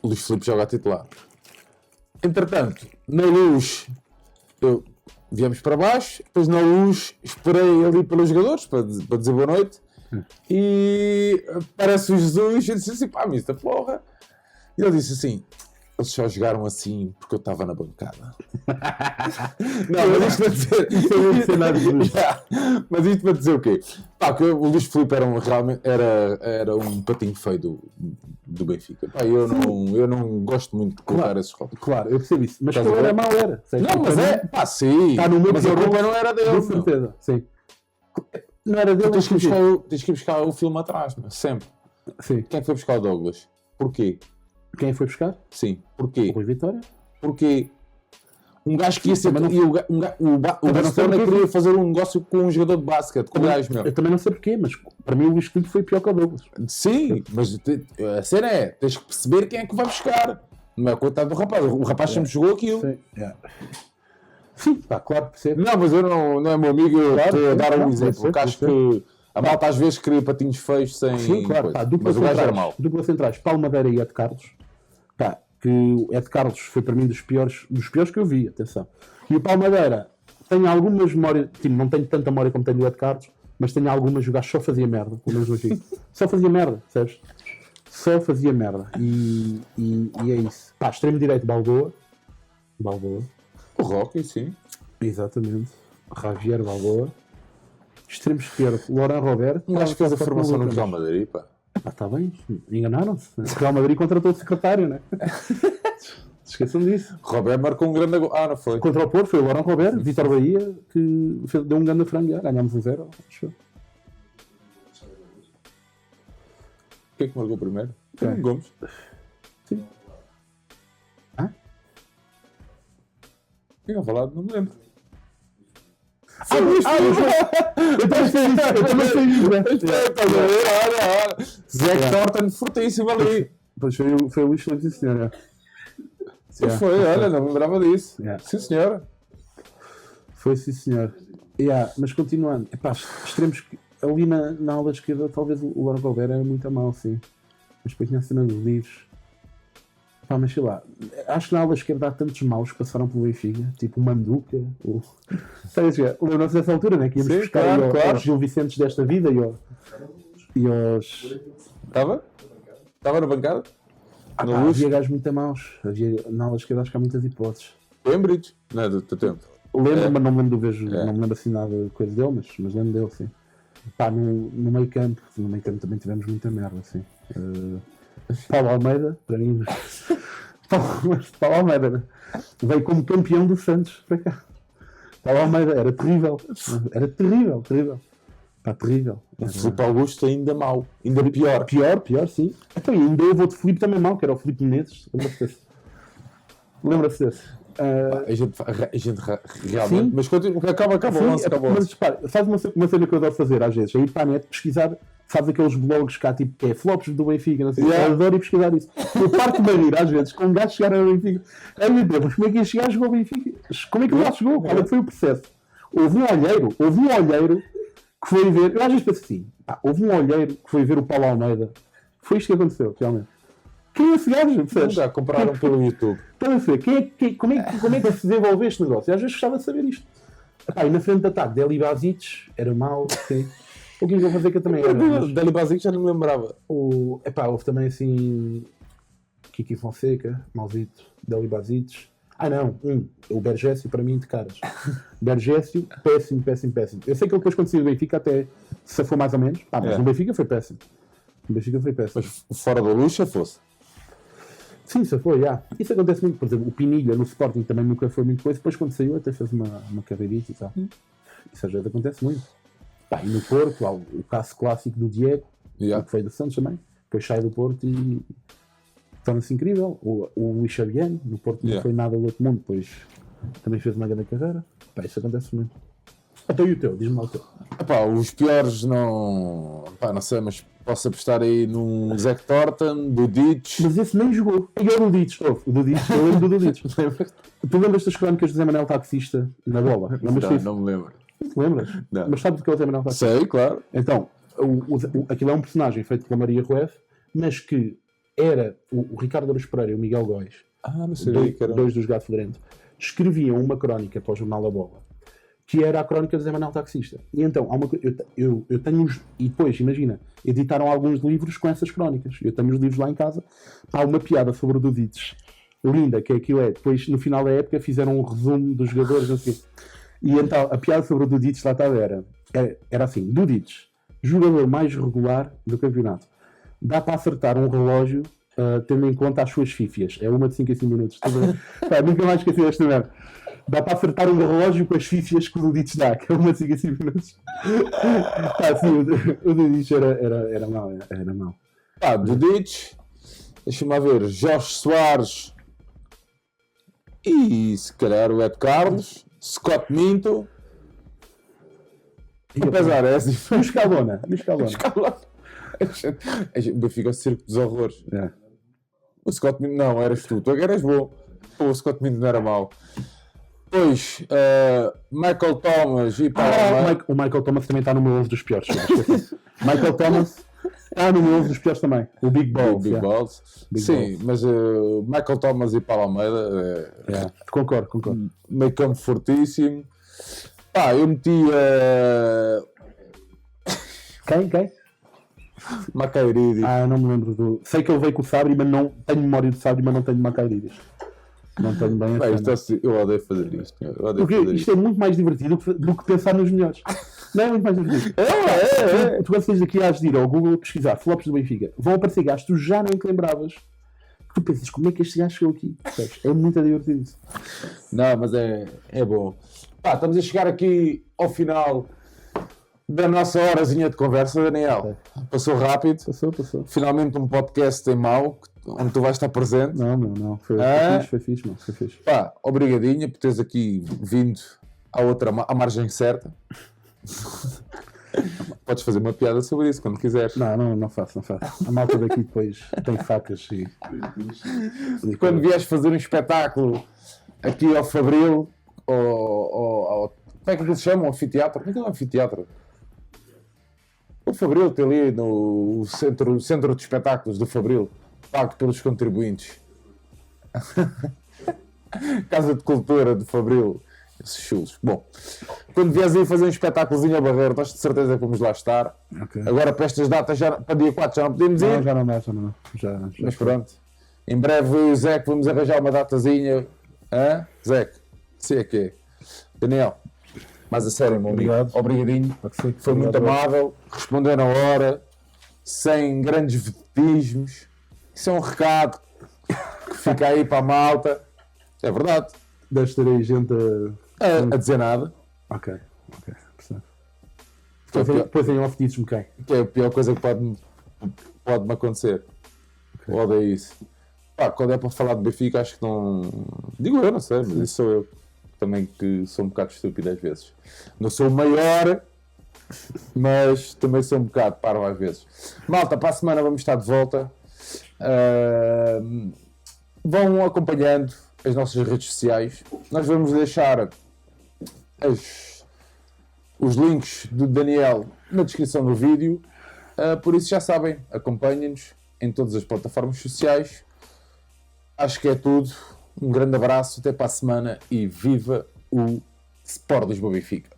O Luís Filipe joga a titular. Entretanto, na Luz, viemos para baixo. Depois na Luz, esperei ali pelos jogadores para dizer boa noite. E aparece o Jesus e disse assim, mister, porra. E ele disse assim, eles só jogaram assim porque eu estava na bancada. Não, mas isto para dizer... Mas isto para dizer o quê? Que o Luís Filipe era um patinho feio do Benfica. Eu não gosto muito de colocar esses rótulos. Claro, eu percebo isso. Mas que ele era mau, era. Não, mas sim. Está no meu mas a culpa não era dele. Com certeza, sim. Não era dele. Tens que ir buscar o filme atrás, sempre. Sim. Quem é que foi buscar o Douglas? Porquê? Quem foi buscar? Sim. Porquê? O Rui Vitória. Porque um gajo que ia ser... O Barcelona queria fazer um negócio com um jogador de basquete, com o gajo, meu. Eu também não sei porquê, mas para mim o Luís Filipe foi pior que o Douglas. Sim, mas a cena é, tens que perceber quem é que vai buscar. Não é coitado do rapaz. O rapaz sempre jogou aquilo. Sim, claro, percebo. Não, mas eu não é meu amigo, eu estou a dar um exemplo. Porque acho que a malta às vezes cria patinhos feios sem... Sim, claro. Mas o gajo era mau. Dupla centrais, Paulo Madeira e Ed Carlos. Que o Ed Carlos foi para mim dos piores que eu vi, atenção. E o Paulo Madeira tem algumas memórias, não tenho tanta memória como tenho do Ed Carlos, mas tenho algumas, o gajo só fazia merda, pelo menos aqui. Só fazia merda, percebes? Só fazia merda. E é isso. Extremo direito, Balboa. O Rocky, sim. Exatamente. Javier Balboa. Extremo esquerdo, Laurent Roberto. Acho que fez a formação no Real Madrid, Está bem, enganaram-se. O Real Madrid contratou o secretário, não é? Esqueçam disso. Roberto marcou um grande gol. Não foi? Contra o Porto foi o Laurent Roberto, Vítor Bahia, que deu um grande frango. Ganhámos 1-0. Quem é que marcou primeiro? Quem? Gomes. Sim. Hã? Quem a falar? Não me lembro. Eu também sei isso, né? Olha. Zé Thornton fortíssimo ali. Pois foi o Luís Felipe, sim, senhora. Sim, foi, olha, não me lembrava disso. Yeah. Sim, senhora. Foi, sim, senhor. Mas continuando, epá, extremos que ali na aula esquerda, talvez o Lauro Gobert era muito a mal, sim. Mas depois tinha a cena dos livros. Epá, mas sei lá, acho que na aula esquerda há tantos maus que passaram pelo Benfica, tipo o Manduca, lembram-se dessa altura, né? Que íamos Sim, buscar claro. aos Gil Vicentes desta vida e aos. Estava na bancada? No Havia luxo? gajos muito maus. Na aula esquerda acho que há muitas hipóteses. Cambridge? Não é do teu tempo. Lembro, mas não me lembro do vejo, É. não me lembro assim nada de coisa dele, mas lembro dele, sim. Pá, no meio campo também tivemos muita merda, assim. Paulo Almeida, para mim. Paulo Almeida, né? Veio como campeão do Santos para cá. Paulo Almeida era terrível. Era terrível. Pá, terrível. O Filipe Augusto ainda mau. Ainda pior. Pior, sim. Então, e ainda houve outro Filipe também mau, que era o Filipe Menezes. Lembra-se desse? A gente realmente. Sim. Mas continua. Acaba o lance, acabou. Mas repara, faz uma cena que eu adoro fazer às vezes, é ir para a net pesquisar, sabes aqueles blogs cá, tipo, que é flops do Benfica, não sei, eu adoro ir pesquisar isso. Eu parto-me a rir às vezes, com um gajo chegar ao Benfica, ai meu Deus, mas como é que este gajo jogou ao Benfica? Como é que o gajo chegou? Qual é que foi o processo? Houve um olheiro que foi ver, eu às vezes penso assim, houve um olheiro que foi ver o Paulo Almeida, foi isto que aconteceu, realmente. Quem é esse gajo? Percebes? Já compraram pelo YouTube. Estão a ver, como é que se desenvolveu este negócio? E às vezes gostava de saber isto. Epá, e na frente de ataque, Deli Basic era mau, sim. O que vou fazer que eu também era. Mas Dali Basic já não me lembrava. houve também assim. Kiki Fonseca, mauzito, Deli Basic. O Bergésio para mim de caras. Bergésio, péssimo. Eu sei que ele depois quando saiu do Benfica até se for mais ou menos. Mas no Benfica foi péssimo. Mas fora da luxa fosse. Sim, isso foi, já. Isso acontece muito, por exemplo, o Pinilha no Sporting também nunca foi muito coisa, depois quando saiu até fez uma carreirita e tal. Isso às vezes acontece muito. E no Porto, há o caso clássico do Diego, que foi do Santos também, depois sai do Porto e torna-se incrível. O Luís Fabiano, no Porto não foi nada do outro mundo, depois também fez uma grande carreira. Isso acontece muito. Até e o teu, diz-me lá o teu. Os piores não sei, mas posso apostar aí num Zé Thornton, do Ditch. Mas esse nem jogou. E era o Ditch, eu lembro do Ditch. Tu lembras das crónicas do Zé Manuel Taxista na bola? Não me lembro. Lembras? Não. Mas sabes o que é o Zé Manuel Taxista? Sei, claro. Então, aquilo é um personagem feito pela Maria Rueff, mas que era o Ricardo Aruz Pereira e o Miguel Góis, Não sabia que era. dois dos Gato Fedorento, escreviam uma crónica para o jornal A Bola, que era a crónica do Zé Manuel Taxista. E então, eu tenho e depois, imagina, editaram alguns livros com essas crónicas. Eu tenho os livros lá em casa. Há uma piada sobre o Dudites, linda, que aquilo é, depois no final da época fizeram um resumo dos jogadores, não sei. E então, a piada sobre o Dudites lá estava era assim, Dudites, jogador mais regular do campeonato. Dá para acertar um relógio tendo em conta as suas fífias. É uma de 5 a 5 minutos. Nunca mais esqueci desta merda. Dá para acertar um relógio com as fífias que o Dudites dá, que é uma de 5 a 5 minutos. O Dudites era mau. Dudites, deixa-me lá ver, Jorge Soares e se calhar o Ed Carlos, Scott Minto. Apesar é assim. E o Escalona. O Benfica é o circo dos horrores. O Scott Minto, não, eras tu eras bom. O Scott Minto não era mau. Depois, Michael Thomas e o Michael Thomas também está no meu ovo dos piores. Michael Thomas está no meu ovo dos piores também. O Big Balls. Sim, mas Michael Thomas e Paulo Almeida. Concordo. Meio campo fortíssimo. Eu meti Quem? Macairidis. Não me lembro do. Sei que ele veio com o Sabri, mas não tenho memória de Sabri, mas não tenho Macairidis. Não tenho bem Eu odeio fazer isto. Isto é muito mais divertido do que pensar nos melhores. Não é muito mais divertido. Tu quando saís daqui, has de ir ao Google pesquisar flops do Benfica. Vão aparecer gajos que tu já nem te lembravas. Tu pensas, como é que este gajo chegou aqui? É muito divertido isso. Não, mas é bom. Estamos a chegar aqui ao final da nossa horazinha de conversa, Daniel. Passou rápido. Passou. Finalmente um podcast em mau, onde tu vais estar presente. Não. Foi fixe, mano. Foi fixe. Pá, obrigadinha por teres aqui vindo à margem certa. Podes fazer uma piada sobre isso quando quiseres. Não faço. A malta daqui depois tem facas e quando vieres fazer um espetáculo aqui ao Fabril, como é que se chama? Um anfiteatro? Como é que é um anfiteatro? O Fabril tem ali no centro de espetáculos do Fabril, pago pelos contribuintes. Casa de Cultura do Fabril. Esses chulos. Bom, quando vieres aí fazer um espetáculozinho a Barreiro, nós de certeza que vamos lá estar. Okay. Agora para estas datas, para dia 4 já não podemos ir. Já não dá. Já Mas pronto. Em breve eu e o Zeque vamos arranjar uma datazinha. Hã? Zeque, sei é que é. Daniel, mas a sério, meu amigo. Obrigadinho. Foi muito amável, respondeu na hora, sem grandes vetismos. Isso é um recado que fica aí para a malta. É verdade. Deve ter aí gente A dizer nada. Ok. Percebo. Depois em off dizes-me quem. Que é a pior coisa que pode-me acontecer. Okay. Odeio isso. Pá, quando é para falar de Benfica, acho que não. Digo eu, não sei, mas isso sou eu. Também que sou um bocado estúpido às vezes. Não sou o maior, mas também sou um bocado parvo às vezes. Malta, para a semana vamos estar de volta. Vão acompanhando as nossas redes sociais. Nós vamos deixar os links do Daniel na descrição do vídeo. Por isso já sabem, acompanhem-nos em todas as plataformas sociais. Acho que é tudo. Um grande abraço, até para a semana e viva o Sport Lisboa Benfica.